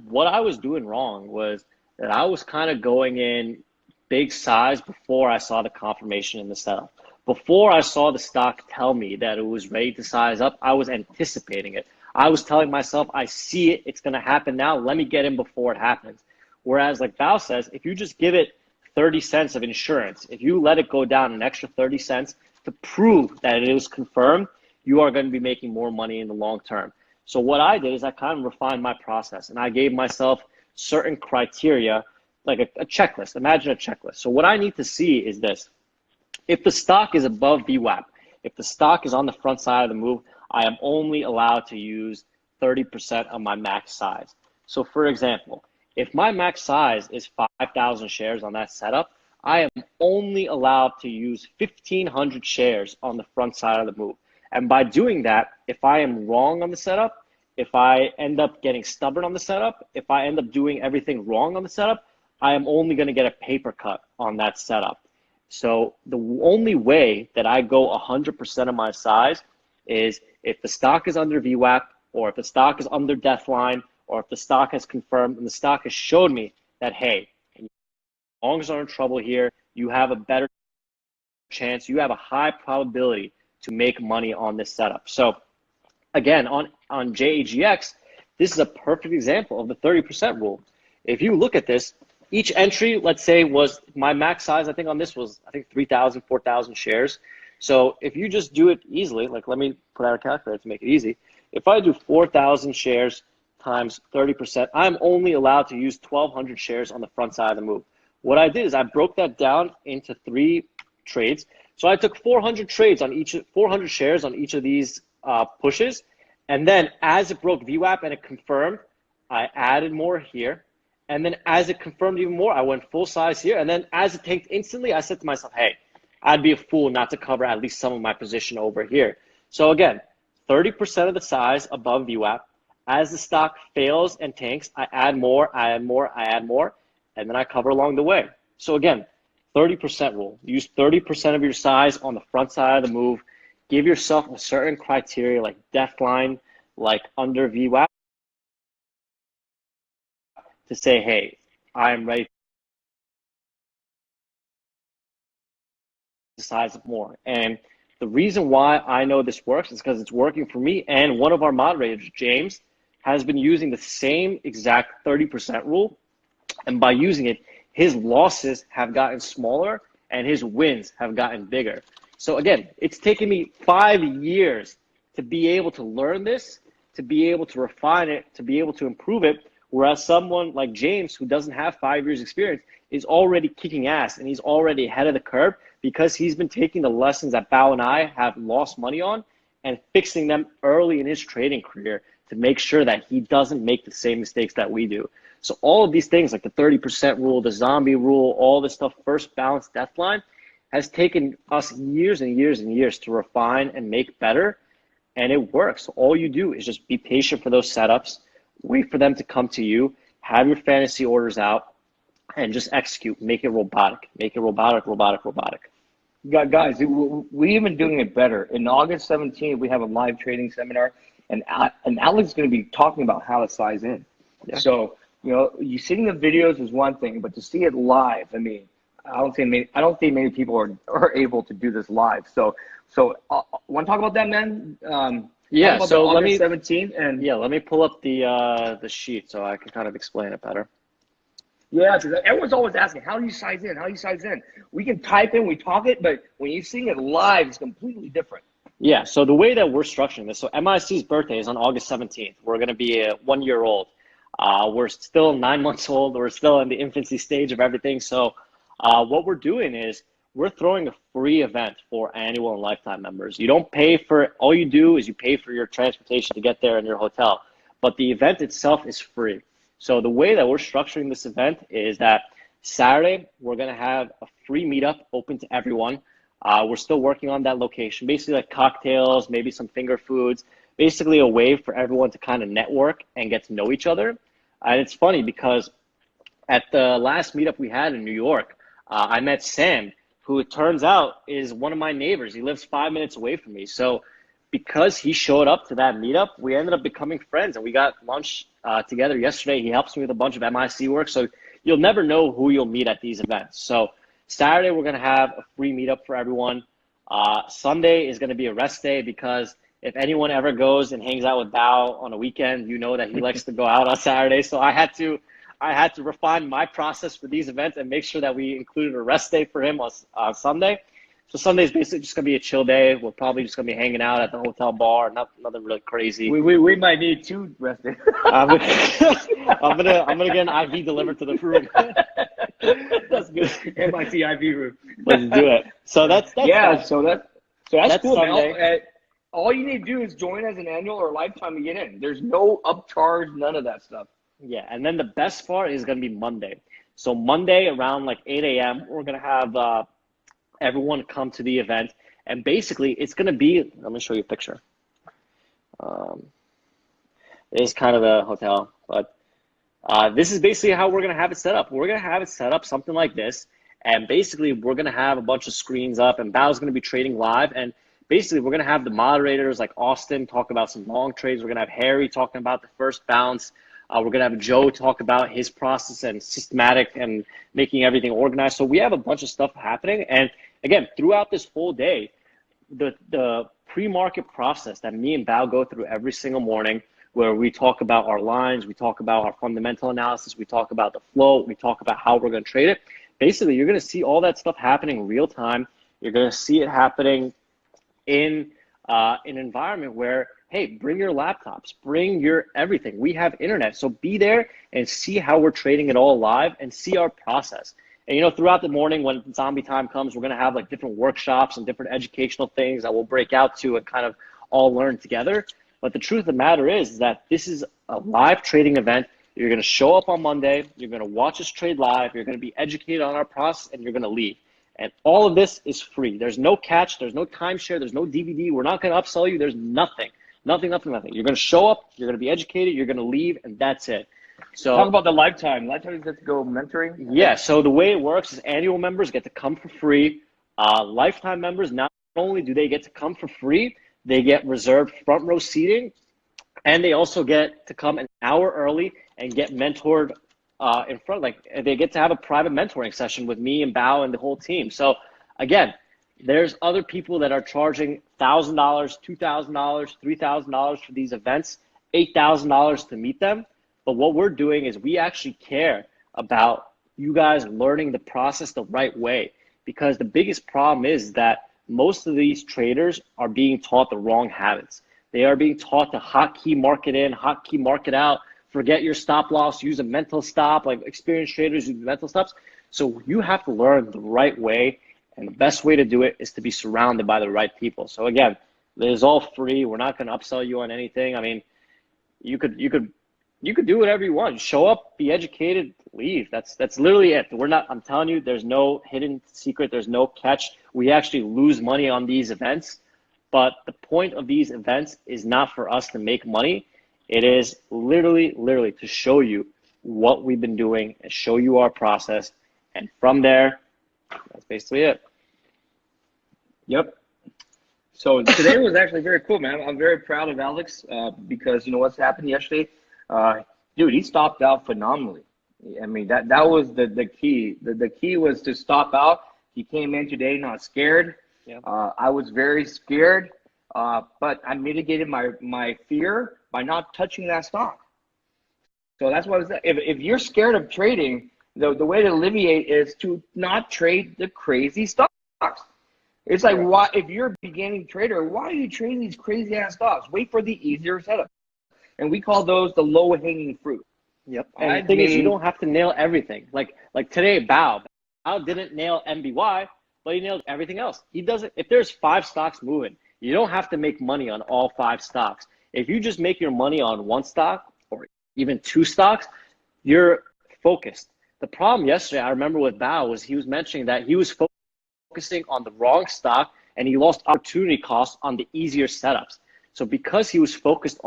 what I was doing wrong was that I was kind of going in big size before I saw the confirmation in the setup. Before I saw the stock tell me that it was ready to size up, I was anticipating it. I was telling myself, I see it, it's going to happen now. Let me get in before it happens. Whereas like Bao says, if you just give it 30 cents of insurance, if you let it go down an extra 30 cents to prove that it was confirmed, you are going to be making more money in the long term. So what I did is I kind of refined my process and I gave myself certain criteria, like a checklist. Imagine a checklist. So what I need to see is this. If the stock is above VWAP, if the stock is on the front side of the move, I am only allowed to use 30% of my max size. So for example, if my max size is 5,000 shares on that setup, I am only allowed to use 1,500 shares on the front side of the move. And by doing that, if I am wrong on the setup, if I end up getting stubborn on the setup, if I end up doing everything wrong on the setup, I am only going to get a paper cut on that setup. So the only way that I go 100% of my size is if the stock is under VWAP, or if the stock is under deathline, or if the stock has confirmed and the stock has showed me that, hey, as long as I'm in trouble here, you have a better chance, you have a high probability to make money on this setup. So again, on JAGX, this is a perfect example of the 30% rule. If you look at this, each entry, let's say, was my max size, I think on this was, 3,000, 4,000 shares. So if you just do it easily, like let me put out a calculator to make it easy. If I do 4,000 shares times 30%, I'm only allowed to use 1,200 shares on the front side of the move. What I did is I broke that down into 3 trades. So I took 400 shares on each of these pushes. And then as it broke VWAP and it confirmed, I added more here. And then as it confirmed even more, I went full size here. And then as it tanked instantly, I said to myself, hey, I'd be a fool not to cover at least some of my position over here. So again, 30% of the size above VWAP. As the stock fails and tanks, I add more, I add more, I add more, and then I cover along the way. So again, 30% rule. Use 30% of your size on the front side of the move. Give yourself a certain criteria like deathline, like under VWAP, to say, hey, I am ready to size up more. And the reason why I know this works is because it's working for me. And one of our moderators, James, has been using the same exact 30% rule. And by using it, his losses have gotten smaller and his wins have gotten bigger. So again, it's taken me 5 years to be able to learn this, to be able to refine it, to be able to improve it. Whereas someone like James, who doesn't have 5 years experience, is already kicking ass and he's already ahead of the curve because he's been taking the lessons that Bao and I have lost money on and fixing them early in his trading career to make sure that he doesn't make the same mistakes that we do. So all of these things like the 30% rule, the zombie rule, all this stuff, first balance deathline, has taken us years and years and years to refine and make better, and it works. So all you do is just be patient for those setups, wait for them to come to you, have your fantasy orders out, and just execute. Make it robotic. Make it robotic, robotic, robotic. Guys, we've been doing it better. In August 17th, we have a live trading seminar, and Alex is going to be talking about how to size in. Yeah. So, you know, you seeing the videos is one thing, but to see it live, I mean, I don't think many people are able to do this live. So want to talk about that, man? Yeah. So let me 17th and let me pull up the sheet so I can kind of explain it better. Yeah, because everyone's always asking, how do you size in? How do you size in? We can type in, we talk it, but when you're seeing it live, it's completely different. Yeah, so the way that we're structuring this, so MIC's birthday is on August 17th. We're going to be 1 year old. We're still 9 months old. We're still in the infancy stage of everything. So what we're doing is we're throwing a free event for annual and lifetime members. You don't pay for it. All you do is you pay for your transportation to get there and your hotel. But the event itself is free. So the way that we're structuring this event is that Saturday, we're going to have a free meetup open to everyone. We're still working on that location, basically like cocktails, maybe some finger foods, basically a way for everyone to kind of network and get to know each other. And it's funny because at the last meetup we had in New York, I met Sam, who it turns out is one of my neighbors. He lives 5 minutes away from me. So because he showed up to that meetup, we ended up becoming friends and we got lunch together yesterday. He helps me with a bunch of MIC work. So you'll never know who you'll meet at these events. So Saturday, we're going to have a free meetup for everyone. Sunday is going to be a rest day because if anyone ever goes and hangs out with Bao on a weekend, you know that he likes to go out on Saturday. So I had to refine my process for these events and make sure that we included a rest day for him on Sunday. So Sunday is basically just going to be a chill day. We're probably just going to be hanging out at the hotel bar, nothing really crazy. We might need 2 rest days. I'm gonna get an IV delivered to the room. That's good. MIT IV room. Let's do it. So that's yeah. So that's cool. Sunday. All you need to do is join as an annual or lifetime to get in. There's no upcharge, none of that stuff. Yeah, and then the best part is going to be Monday. So Monday around like 8 a.m., we're going to have everyone come to the event. And basically, it's going to be, let me show you a picture. This is kind of the hotel, but this is basically how we're going to have it set up. We're going to have it set up something like this. And basically, we're going to have a bunch of screens up, and Bao's going to be trading live. And basically, we're going to have the moderators like Austin talk about some long trades. We're going to have Harry talking about the first bounce. We're going to have Joe talk about his process and systematic and making everything organized. So we have a bunch of stuff happening. And again, throughout this whole day, the pre-market process that me and Bao go through every single morning, where we talk about our lines, we talk about our fundamental analysis, we talk about the flow, we talk about how we're going to trade it. Basically, you're going to see all that stuff happening real time. You're going to see it happening in an environment where, hey, bring your laptops, bring your everything. We have internet, so be there and see how we're trading it all live and see our process. And, throughout the morning when zombie time comes, we're going to have like different workshops and different educational things that we'll break out to and kind of all learn together. But the truth of the matter is that this is a live trading event. You're going to show up on Monday. You're going to watch us trade live. You're going to be educated on our process, and you're going to leave. And all of this is free. There's no catch. There's no timeshare. There's no DVD. We're not going to upsell you. There's nothing. Nothing. You're going to show up. You're going to be educated. You're going to leave, and that's it. So talk about the lifetime. Lifetime gets to go mentoring. Yeah. So the way it works is annual members get to come for free. Lifetime members, not only do they get to come for free, they get reserved front row seating, and they also get to come an hour early and get mentored in front. Like they get to have a private mentoring session with me and Bao and the whole team. So again, there's other people that are charging $1,000, $2,000, $3,000 for these events, $8,000 to meet them. But what we're doing is we actually care about you guys learning the process the right way, because the biggest problem is that most of these traders are being taught the wrong habits. They are being taught to hotkey market in, hotkey market out, forget your stop loss, use a mental stop, like experienced traders use mental stops. So you have to learn the right way, and the best way to do it is to be surrounded by the right people. So again, it is all free. We're not going to upsell you on anything. I mean, you could do whatever you want. Show up, be educated, leave. That's literally it. I'm telling you, there's no hidden secret. There's no catch. We actually lose money on these events, but the point of these events is not for us to make money. It is literally to show you what we've been doing and show you our process. And from there, that's basically it. Yep. So today was actually very cool, man. I'm very proud of Alex because what's happened yesterday. Dude, he stopped out phenomenally. I mean, that was the key. The key was to stop out. He came in today not scared. Yeah. I was very scared, but I mitigated my fear by not touching that stock. So that's what I was saying. If you're scared of trading, the way to alleviate is to not trade the crazy stocks. It's like, why, if you're a beginning trader, why are you trading these crazy ass stocks? Wait for the easier setup. And we call those the low-hanging fruit. Yep. And the thing is, you don't have to nail everything. Like today, Bao didn't nail NBY, but he nailed everything else. He doesn't. If there's 5 stocks moving, you don't have to make money on all 5 stocks. If you just make your money on 1 stock or even 2 stocks, you're focused. The problem yesterday, I remember with Bao, was he was mentioning that he was focusing on the wrong stock and he lost opportunity costs on the easier setups. So because he was focused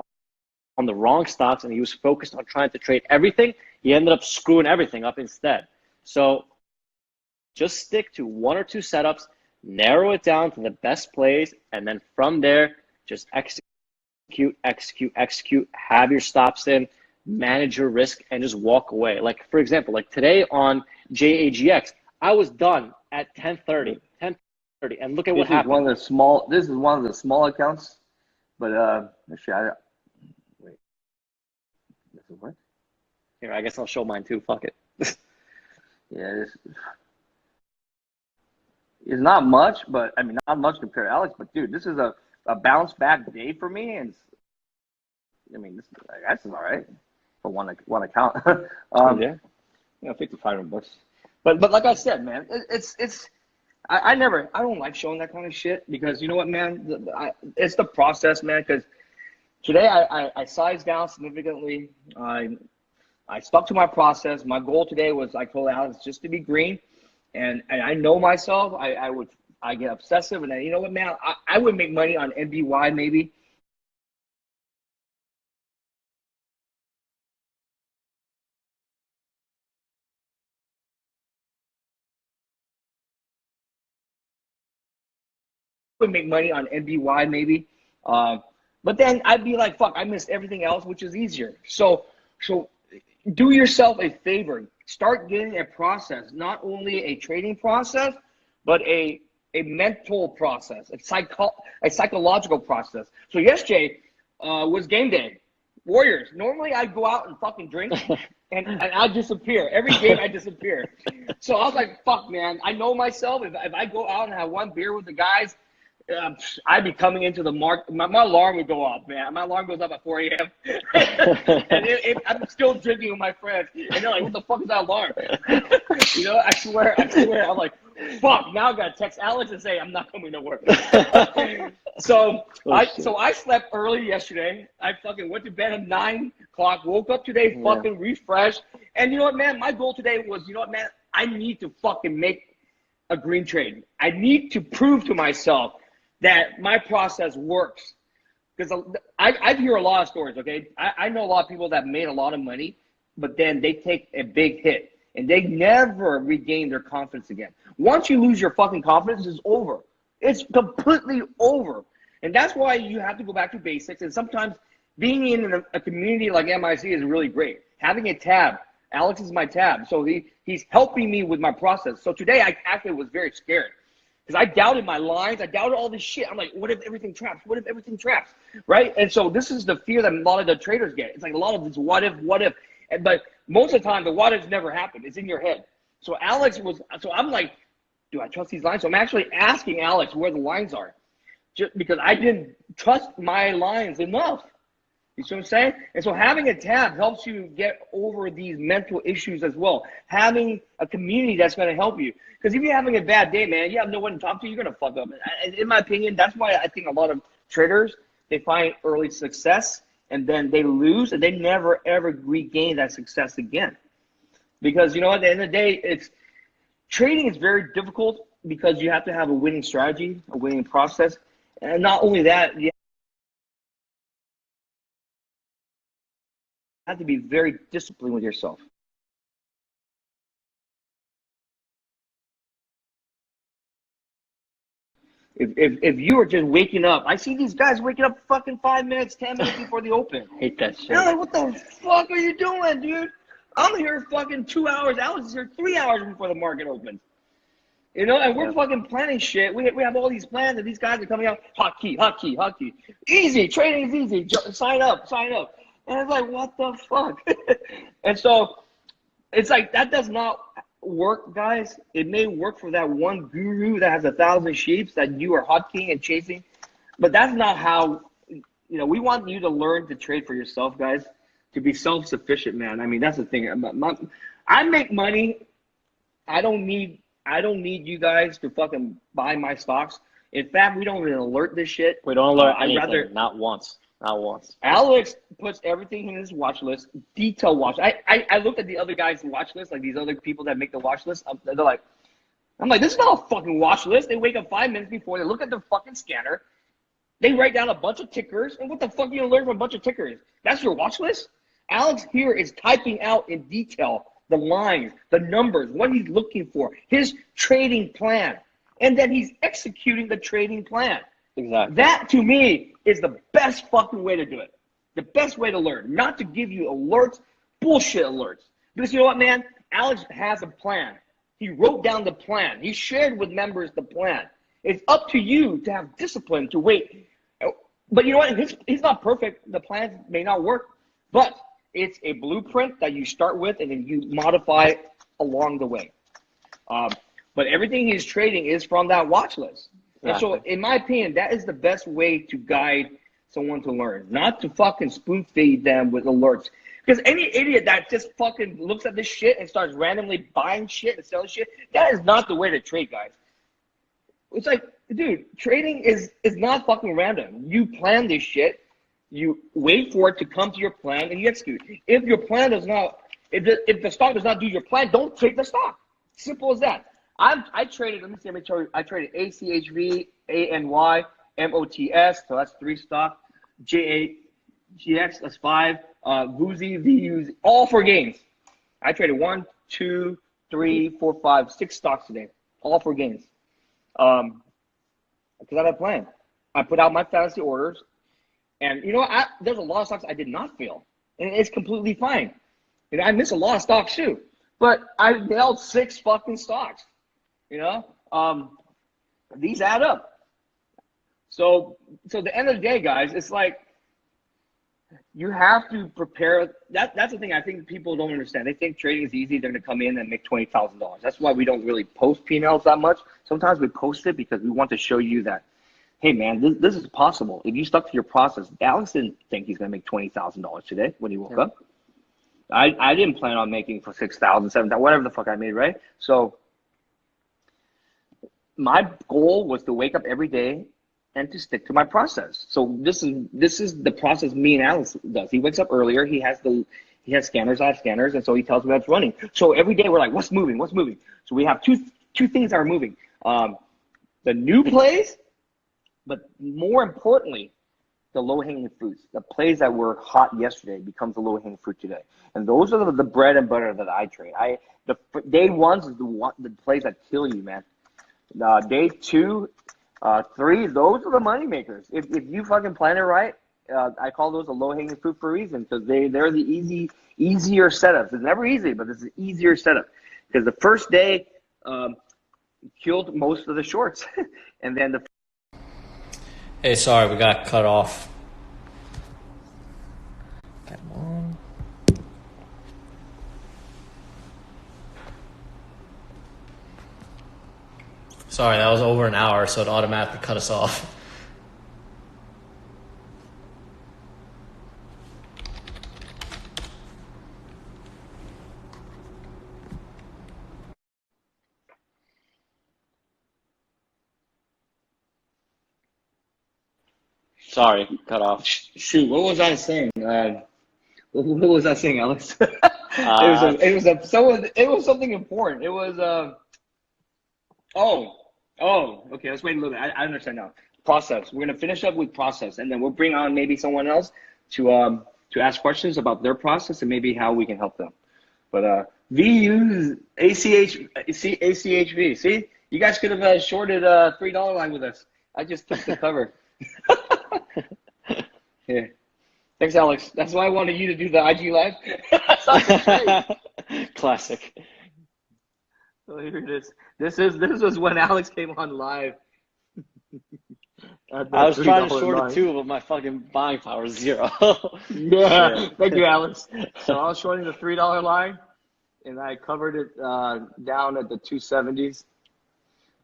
on the wrong stocks and he was focused on trying to trade everything, he ended up screwing everything up instead. So just stick to 1 or 2 setups, narrow it down to the best plays, and then from there, just execute, have your stops in, manage your risk, and just walk away. Like, for example, like today on JAGX, I was done at 10:30, and look at what happened. This is one of the small accounts, but actually, wait. This is what? Here, I guess I'll show mine too. Fuck it. Yeah, it's not much, but I mean, not much compared to Alex. But dude, this is a bounce back day for me, and I mean, this is all right for one account. Yeah, $500. But like I said, man, it's I don't like showing that kind of shit because you know what, man? It's the process, man. Because today I sized down significantly. I stuck to my process. My goal today was, I told Alex, just to be green. And I know myself. I get obsessive. And then, you know what, man? I would make money on NBY maybe. Would make money on NBY maybe. But then I'd be like, fuck, I missed everything else, which is easier. So do yourself a favor. Start getting a process, not only a trading process, but a mental process, a psychological process. So yesterday was game day. Warriors. Normally I'd go out and fucking drink and I disappear. Every game I disappear. So I was like, fuck, man. I know myself. If I go out and have one beer with the guys, I'd be coming into the mark. My alarm would go off, man. My alarm goes up at 4 a.m. and I'm still drinking with my friends. And they're like, what the fuck is that alarm? You know, I swear. I'm like, fuck, now I got to text Alex and say I'm not coming to work. So I slept early yesterday. I fucking went to bed at 9 o'clock, woke up today, fucking refreshed. And you know what, man? My goal today was, you know what, man? I need to fucking make a green trade. I need to prove to myself that my process works. Because I hear a lot of stories, okay? I know a lot of people that made a lot of money, but then they take a big hit and they never regain their confidence again. Once you lose your fucking confidence, it's over. It's completely over. And that's why you have to go back to basics. And sometimes being in a community like MIC is really great. Having a tab. Alex is my tab. So he's helping me with my process. So today I actually was very scared. Because I doubted my lines. I doubted all this shit. I'm like, what if everything traps? What if everything traps? Right? And so this is the fear that a lot of the traders get. It's like a lot of this what if. But most of the time, the what ifs never happen. It's in your head. So I'm like, do I trust these lines? So I'm actually asking Alex where the lines are. Just because I didn't trust my lines enough. You see what I'm saying? And so having a tab helps you get over these mental issues as well. Having a community that's going to help you. Because if you're having a bad day, man, you have no one to talk to, you're going to fuck up. In my opinion, that's why I think a lot of traders, they find early success and then they lose and they never, ever regain that success again. Because, you know, at the end of the day, trading is very difficult because you have to have a winning strategy, a winning process. And not only that, you have to be very disciplined with yourself. If you are just waking up, I see these guys waking up fucking 5 minutes, 10 minutes before the open. Hate that shit. And I'm like, what the fuck are you doing, dude? I'm here fucking 2 hours. Alex is here 3 hours before the market opens. You know, and we're fucking planning shit. We have all these plans, and these guys are coming out, hotkey. Easy, trading is easy. Sign up. And it's like, what the fuck? And so it's like, that does not work, guys. It may work for that one guru that has 1,000 sheep that you are hotking and chasing, but that's not how, you know, we want you to learn to trade for yourself, guys, to be self-sufficient, man. I mean, that's the thing. I make money. I don't need you guys to fucking buy my stocks. In fact, we don't even alert this shit. We don't alert anything, not once. Alex puts everything in his watch list, detailed watch. I looked at the other guys' watch list, like these other people that make the watch list. They're like, I'm like, this is not a fucking watch list. They wake up 5 minutes before, they look at their fucking scanner, they write down a bunch of tickers, and what the fuck are you gonna learn from a bunch of tickers? That's your watch list? Alex here is typing out in detail the lines, the numbers, what he's looking for, his trading plan, and then he's executing the trading plan. Exactly. That, to me, is the best fucking way to do it. The best way to learn. Not to give you alerts, bullshit alerts. Because you know what, man? Alex has a plan. He wrote down the plan. He shared with members the plan. It's up to you to have discipline to wait. But you know what? He's not perfect. The plans may not work. But it's a blueprint that you start with and then you modify along the way. But everything he's trading is from that watch list. And so, in my opinion, that is the best way to guide someone to learn. Not to fucking spoon feed them with alerts. Because any idiot that just fucking looks at this shit and starts randomly buying shit and selling shit, that is not the way to trade, guys. It's like, dude, trading is not fucking random. You plan this shit, you wait for it to come to your plan, and you execute. If your plan does not, if the stock does not do your plan, don't trade the stock. Simple as that. I traded. Let me see. Let me tell you. I traded ACHV, ANY, MOTS. So that's 3 stock. JAGX. That's 5. VUZI, VUZ, all for gains. I traded 1, 2, 3, 4, 5, 6 stocks today, all for gains. Because I had a plan. I put out my fantasy orders, and you know, there's a lot of stocks I did not fill, and it's completely fine. And I miss a lot of stocks too, but I nailed 6 fucking stocks. You know, these add up. So at the end of the day, guys, it's like you have to prepare. That's the thing I think people don't understand. They think trading is easy. They're going to come in and make $20,000. That's why we don't really post P&Ls that much. Sometimes we post it because we want to show you that, hey, man, this is possible. If you stuck to your process. Alex didn't think he's going to make $20,000 today when he woke up. I didn't plan on making for 6,000, 7,000, whatever the fuck I made, right? So my goal was to wake up every day and to stick to my process. So this is the process me and Alex does. He wakes up earlier. He has scanners. I have scanners, and so he tells me what's running. So every day we're like, what's moving? What's moving? So we have two things that are moving. The new plays, but more importantly, the low-hanging fruits. The plays that were hot yesterday becomes the low-hanging fruit today. And those are the bread and butter that I trade. The day ones is the plays that kill you, man. Day 2, 3, those are the money makers. If you fucking plan it right, I call those a low-hanging fruit for a reason, because they're the easier setups. It's never easy, but it's an easier setup. Because the first day killed most of the shorts, and then Hey, sorry, we got cut off. Come on. Sorry, that was over an hour, so it automatically cut us off. Sorry, cut off. shoot, what was I saying? What was I saying, Alex? It was something important. It was okay. Let's wait a little bit. I understand now. Process. We're gonna finish up with process, and then we'll bring on maybe someone else to ask questions about their process and maybe how we can help them. But VU's ACHV. See, you guys could have shorted $3 line with us. I just took the cover. Yeah. Thanks, Alex. That's why I wanted you to do the IG live. Classic. So here it is. This was when Alex came on live. I was trying to short it too, but my fucking buying power is 0. Yeah. Thank you, Alex. So I was shorting the $3 line, and I covered it down at the 270s,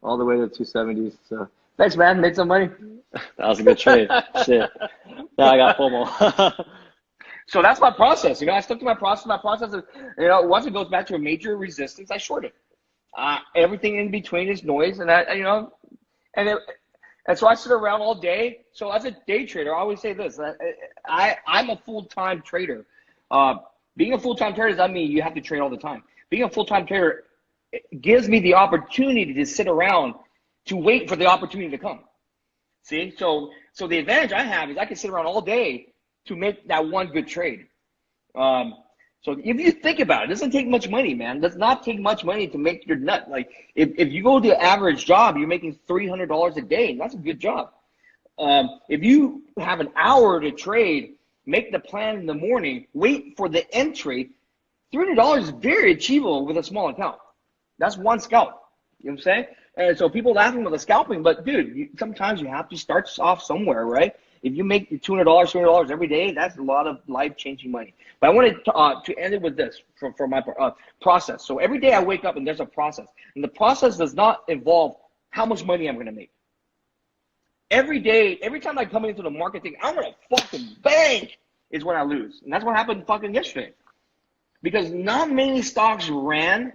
all the way to the 270s. So thanks, man. Made some money. That was a good trade. Shit. Now I got FOMO. So that's my process. I stuck to my process. My process is, once it goes back to a major resistance, I short it. Everything in between is noise, and and so I sit around all day. So as a day trader, I always say this: I'm a full-time trader. Being a full-time trader doesn't mean you have to trade all the time. Being a full-time trader gives me the opportunity to sit around to wait for the opportunity to come. See, so the advantage I have is I can sit around all day to make that one good trade. So if you think about it, it doesn't take much money, man. It does not take much money to make your nut. Like if you go to the average job, you're making $300 a day, and that's a good job. If you have an hour to trade, make the plan in the morning, wait for the entry, $300 is very achievable with a small account. That's one scalp. You know what I'm saying? And so people laughing with the scalping, but dude, sometimes you have to start off somewhere, right? If you make $200 every day, that's a lot of life-changing money. But I wanted to end it with this for my process. So every day I wake up and there's a process. And the process does not involve how much money I'm going to make. Every day, every time I come into the market thinking, I'm going to fucking bank, is when I lose. And that's what happened fucking yesterday. Because not many stocks ran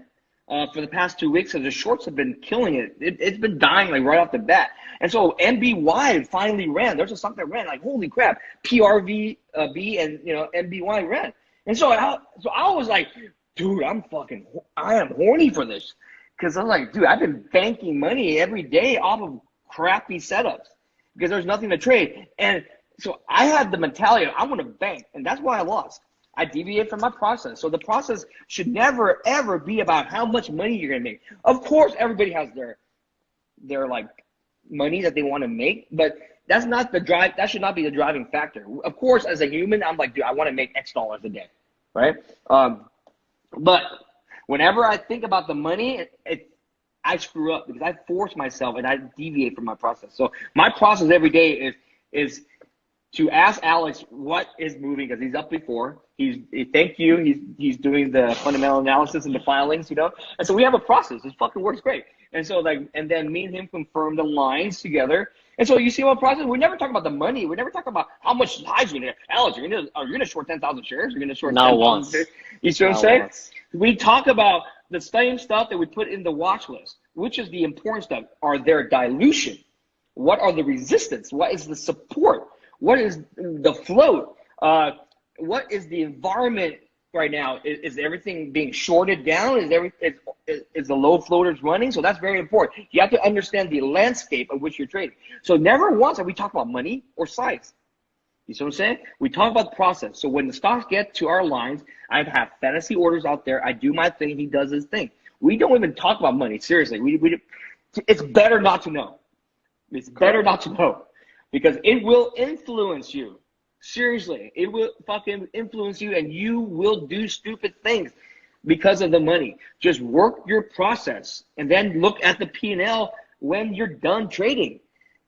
for the past 2 weeks, because the shorts have been killing it. It's been dying like right off the bat. And so NBY finally ran. There's a stock that ran like, holy crap, PRV B and NBY ran. And so I was like, dude, I am horny for this. Because I'm like, dude, I've been banking money every day off of crappy setups because there's nothing to trade. And so I had the mentality of I want to bank, and that's why I lost. I deviate from my process. So the process should never, ever be about how much money you're going to make. Of course, everybody has their like money that they want to make, but that's not the drive. That should not be the driving factor. Of course, as a human, I'm like, dude, I want to make X dollars a day, right? But whenever I think about the money, I screw up because I force myself and I deviate from my process. So my process every day is to ask Alex what is moving because he's up before. Thank you. He's doing the fundamental analysis and the filings, And so we have a process. It fucking works great. And so and then me and him confirm the lines together. And so you see what process? We never talk about the money. We never talk about how much size you're gonna. Alex, you're gonna short 10,000 shares. You're gonna short 10,000 shares. You see what I'm saying? We talk about the same stuff that we put in the watch list, which is the important stuff. Are there dilution? What are the resistance? What is the support? What is the float? What is the environment right now? Is everything being shorted down? Is the low floaters running? So that's very important. You have to understand the landscape of which you're trading. So never once have we talked about money or size. You see what I'm saying? We talk about the process. So when the stocks get to our lines, I have fantasy orders out there. I do my thing. He does his thing. We don't even talk about money. Seriously. It's better not to know. It's better not to know because it will influence you. Seriously, it will fucking influence you and you will do stupid things because of the money. Just work your process and then look at the P&L when you're done trading.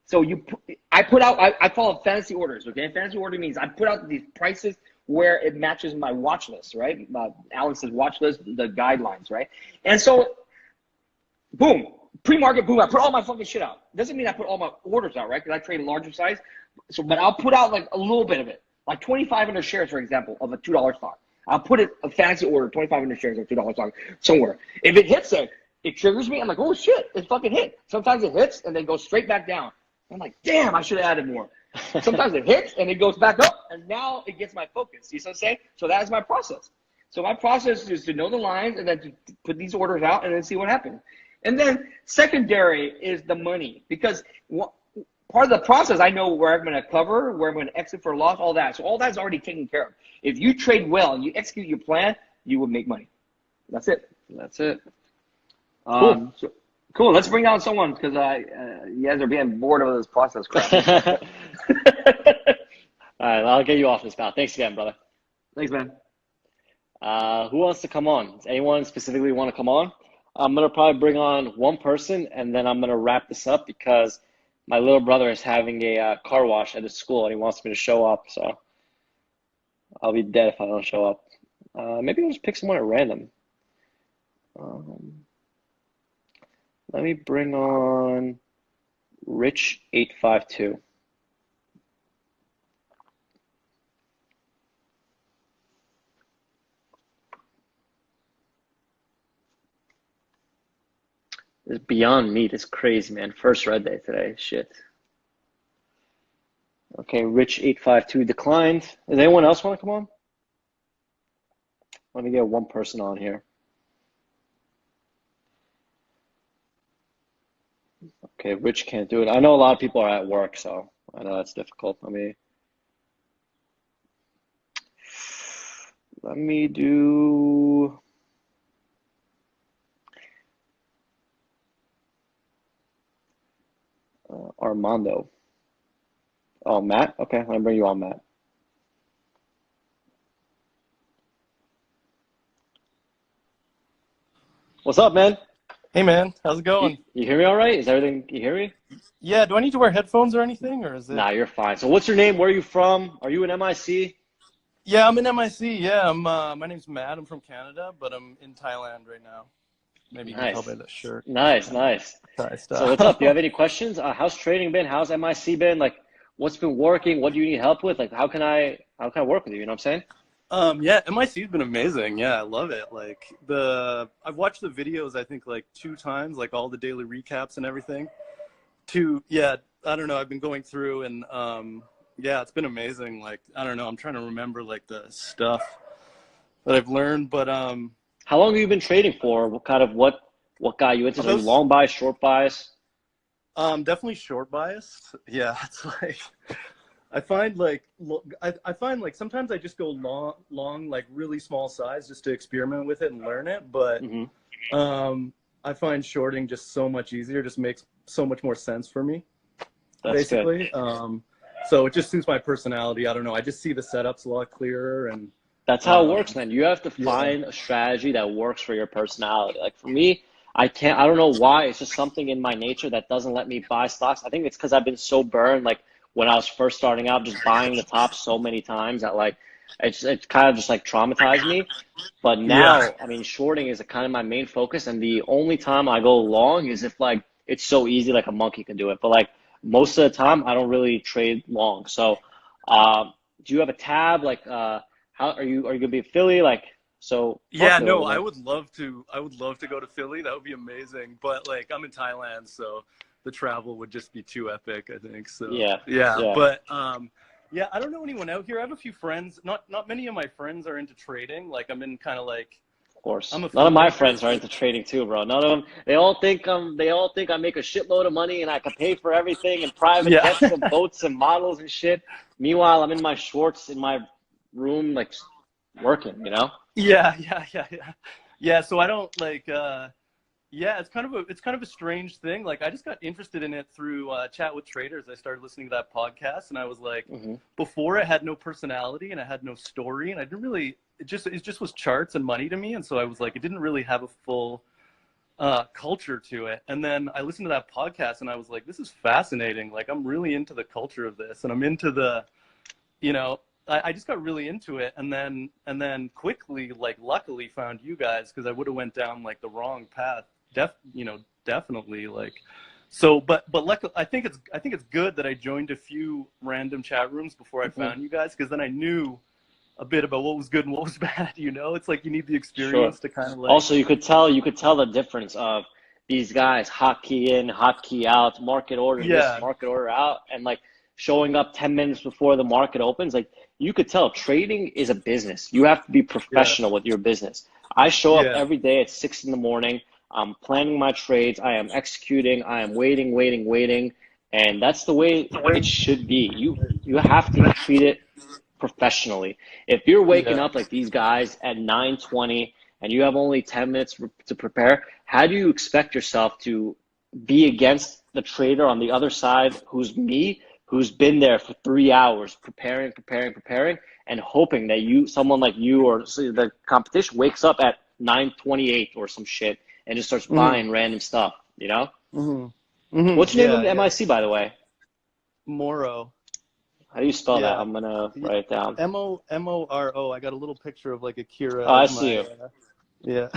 So I call it fantasy orders, okay? Fantasy order means I put out these prices where it matches my watch list, right? Alex's watch list, the guidelines, right? And so, boom, pre-market, boom, I put all my fucking shit out. Doesn't mean I put all my orders out, right? Because I trade a larger size. So, but I'll put out like a little bit of it, like 2,500 shares, for example, of a $2 stock. I'll put it a fancy order, 2,500 shares of $2 stock somewhere. If it hits it triggers me. I'm like, oh shit, it fucking hit. Sometimes it hits and then goes straight back down. I'm like, damn, I should have added more. Sometimes it hits and it goes back up, and now it gets my focus. You see what I'm saying? So that is my process. So my process is to know the lines and then to put these orders out and then see what happens. And then secondary is the money, because part of the process, I know where I'm going to cover, where I'm going to exit for a loss, all that. So all that's already taken care of. If you trade well and you execute your plan, you will make money. That's it. That's it. Cool. Cool. Let's bring on someone because you guys are being bored of this process crap. All right, I'll get you off this, pal. Thanks again, brother. Thanks, man. Who wants to come on? Does anyone specifically want to come on? I'm going to probably bring on one person, and then I'm going to wrap this up because my little brother is having a car wash at his school, and he wants me to show up. So I'll be dead if I don't show up. Maybe I'll just pick someone at random. Let me bring on Rich852. This Beyond Meat is crazy, man. First red day today. Shit. Okay, Rich852 declined. Does anyone else want to come on? Let me get one person on here. Okay, Rich can't do it. I know a lot of people are at work, so I know that's difficult. Let me do Armando. Oh, Matt? Okay, let me bring you on, Matt. What's up, man? Hey, man. How's it going? You hear me all right? Is everything, you hear me? Yeah, do I need to wear headphones or anything, or is it? Nah, you're fine. So what's your name? Where are you from? Are you an MIC? Yeah, I'm in MIC. Yeah, my name's Matt. I'm from Canada, but I'm in Thailand right now. Maybe you can tell by the shirt. Nice. So what's up? Do you have any questions? How's trading been? How's MIC been? Like, what's been working? What do you need help with? Like, how can I work with you? You know what I'm saying? Yeah, MIC's been amazing. Yeah, I love it. Like I've watched the videos I think like 2 times, like all the daily recaps and everything. Yeah, I don't know. I've been going through and yeah, it's been amazing. Like I don't know. I'm trying to remember like the stuff that I've learned, but How long have you been trading for? What got you into? Are you about long bias, short bias? definitely short bias. Yeah, it's like I find like I find like sometimes I just go long like really small size just to experiment with it and learn it, but Hmm. I find shorting just so much easier, just makes so much more sense for me, That's good. basically. So it just suits my personality. I don't know. I just see the setups a lot clearer and That's how it works, um, man. You have to yeah, find a strategy that works for your personality. Like for me, I don't know why. It's just something in my nature that doesn't let me buy stocks. I think it's because I've been so burned, like when I was first starting out, just buying the top so many times that like it's kind of just like traumatized me. But yeah, now, I mean, shorting is kind of my main focus, and the only time I go long is if like it's so easy, like a monkey can do it. But like most of the time, I don't really trade long. So, do you have a tab? Like, how are you gonna be a Philly? Like, so talk yeah. to me a No, little bit. I would love to go to Philly. That would be amazing. But like I'm in Thailand, so the travel would just be too epic, I think. So Yeah, yeah, yeah, but yeah, I don't know anyone out here. I have a few friends. Not many of my friends are into trading. Like I'm in kind of like of course. I'm a None of my filmmaker. friends are into trading too, bro. None of them. They all think I make a shitload of money and I can pay for everything and private Yeah. jets and boats and models and shit. Meanwhile, I'm in my shorts in my room, like working. You know. Yeah. Yeah, so I don't like yeah, it's kind of a strange thing. Like I just got interested in it through Chat with Traders. I started listening to that podcast and I was like Hmm. before it had no personality and it had no story and I didn't really it just was charts and money to me and so I was like it didn't really have a full culture to it. And then I listened to that podcast and I was like this is fascinating. Like I'm really into the culture of this and I'm into the you know, I just got really into it and then quickly, like luckily found you guys because I would have went down like the wrong path. Definitely like so but luckily I think it's good that I joined a few random chat rooms before I Hmm. found you guys because then I knew a bit about what was good and what was bad, It's like you need the Sure. experience to kind of like Also, you could tell the difference of these guys hotkey in, hotkey out, market order this, yeah, market order out, and like showing up 10 minutes before the market opens. Like you could tell trading is a business. You have to be yeah, professional with your business. I show up yeah, every day at 6 in the morning. I'm planning my trades. I am executing. I am waiting, and that's the way it should be. You have to treat it professionally. If you're waking yeah. up like these guys at 9:20 and you have only 10 minutes to prepare, how do you expect yourself to be against the trader on the other side who's me, who's been there for 3 hours preparing, and hoping that someone like you or the competition wakes up at 9:28 or some shit and just starts Mhm. buying random stuff, you know? Mhm. Mhm. What's your name of Yeah, yeah. MIC, by the way? Moro. How do you spell that? Yeah. I'm gonna write it down. Moro. I got a little picture of like Akira Oh, I as see my you. yeah.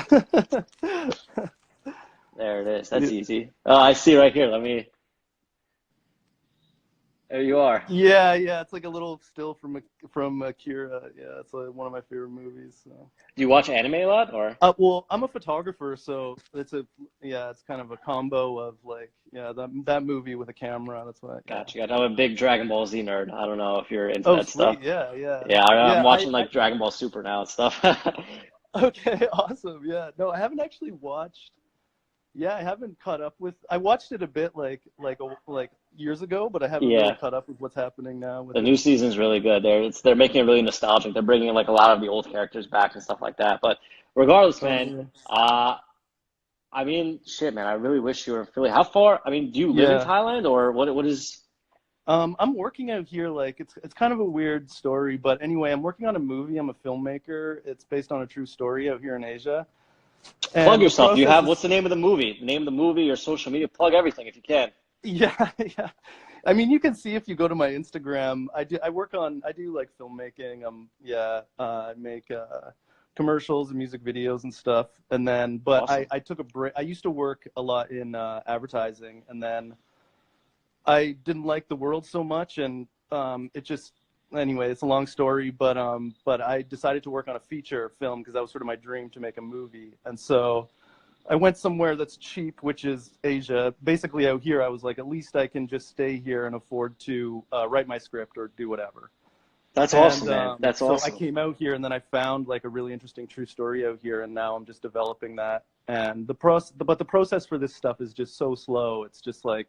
There it is. That's Yeah, easy. Oh, I see right here. There you are. yeah. It's like a little still from Akira. Yeah, it's like one of my favorite movies. So. Do you watch anime a lot or? Well, I'm a photographer, so it's kind of a combo of like that movie with a camera. That's what. Yeah. Gotcha. I'm a big Dragon Ball Z nerd. I don't know if you're into Oh, that stuff. sweet. Yeah. Yeah, I'm Yeah. watching like Dragon Ball Super now and stuff. Okay. Awesome. Yeah. No, I haven't actually watched. Yeah, I haven't caught up with. I watched it a bit like years ago, but I haven't really Yeah, caught up with what's happening now with the it. new season's really good. They're making it really nostalgic. They're bringing like a lot of the old characters back and stuff like that. But regardless, man, Yeah. uh, I mean, shit, man, I really wish you were in Philly. How far? I mean, do you live in Yeah. Thailand or what is? I'm working out here. Like it's kind of a weird story, but anyway, I'm working on a movie. I'm a filmmaker. It's based on a true story out here in Asia, Plug and the yourself. Do you process have what's is the name of the movie? The name of the movie, your social media. Plug everything if you can. yeah, yeah. I mean, you can see if you go to my Instagram. I do like filmmaking. I make commercials and music videos and stuff. And then, but Awesome. I took a break. I used to work a lot in advertising, and then I didn't like the world so much, and it just anyway, it's a long story, but I decided to work on a feature film because that was sort of my dream to make a movie. And so I went somewhere that's cheap, which is Asia. Basically out here, I was like, at least I can just stay here and afford to write my script or do whatever. That's awesome, man. That's so awesome. I came out here and then I found like a really interesting true story out here, and now I'm just developing that. And the process for this stuff is just so slow. It's just like,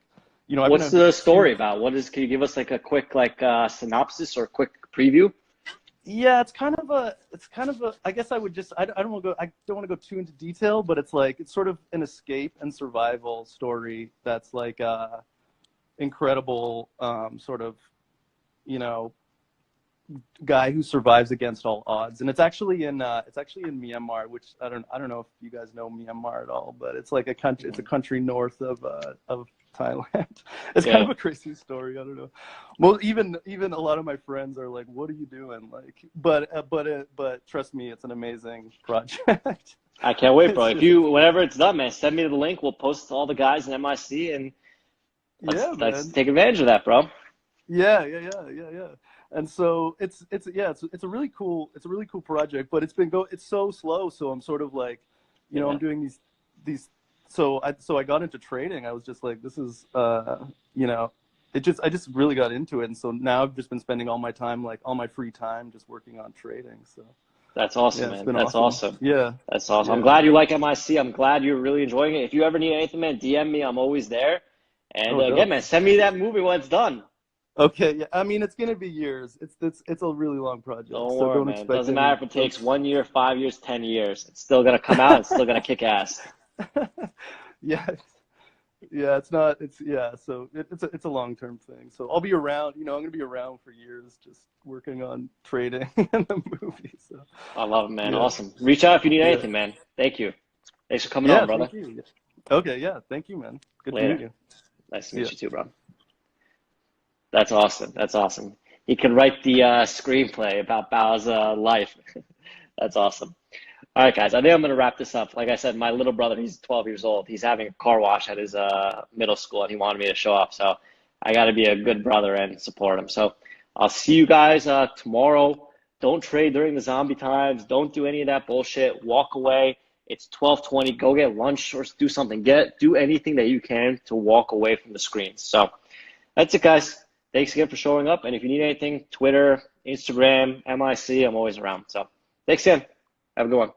What's the story about? Can you give us like a quick synopsis or a quick preview? Yeah, it's kind of a, I guess I would just, I don't want to go too into detail, but it's sort of an escape and survival story that's like incredible sort of, guy who survives against all odds. And it's actually in Myanmar, which I don't know if you guys know Myanmar at all, but it's like it's a country north of Thailand. It's kind of a crazy story. I don't know. Well, even a lot of my friends are like, "What are you doing?" Like, but trust me, it's an amazing project. I can't wait, bro. Whenever it's done, man, send me the link. We'll post all the guys in MIC, and let's take advantage of that, bro. Yeah. And so it's a really cool project, but it's so slow. So I'm sort of like, I'm doing these. So I got into trading. I was just like, this is, I just really got into it. And so now I've just been spending all my free time just working on trading. So that's awesome, man. That's awesome. Yeah. That's awesome. Yeah. I'm glad you like MIC. I'm glad you're really enjoying it. If you ever need anything, man, DM me. I'm always there. And again, man, send me that movie when it's done. Okay, yeah. I mean, it's gonna be years. It's a really long project. Don't worry, man. It doesn't matter if it takes 1 year, 5 years, 10 years. It's still gonna come out. It's still gonna kick ass. Yeah, it's not. So it's a long-term thing. So I'll be around. I'm gonna be around for years, just working on trading and the movie. So I love it, man. Yeah. Awesome. Reach out if you need anything, man. Thank you. Thanks for coming on, brother. Thank you. Okay, yeah. Thank you, man. Good to meet you. Nice to meet you too, bro. That's awesome. That's awesome. He can write the screenplay about Bao's life. That's awesome. All right, guys. I think I'm going to wrap this up. Like I said, my little brother, he's 12 years old. He's having a car wash at his middle school, and he wanted me to show up. So I got to be a good brother and support him. So I'll see you guys tomorrow. Don't trade during the zombie times. Don't do any of that bullshit. Walk away. It's 12:20. Go get lunch or do something. Do anything that you can to walk away from the screens. So that's it, guys. Thanks again for showing up. And if you need anything, Twitter, Instagram, MIC, I'm always around. So thanks again. Have a good one.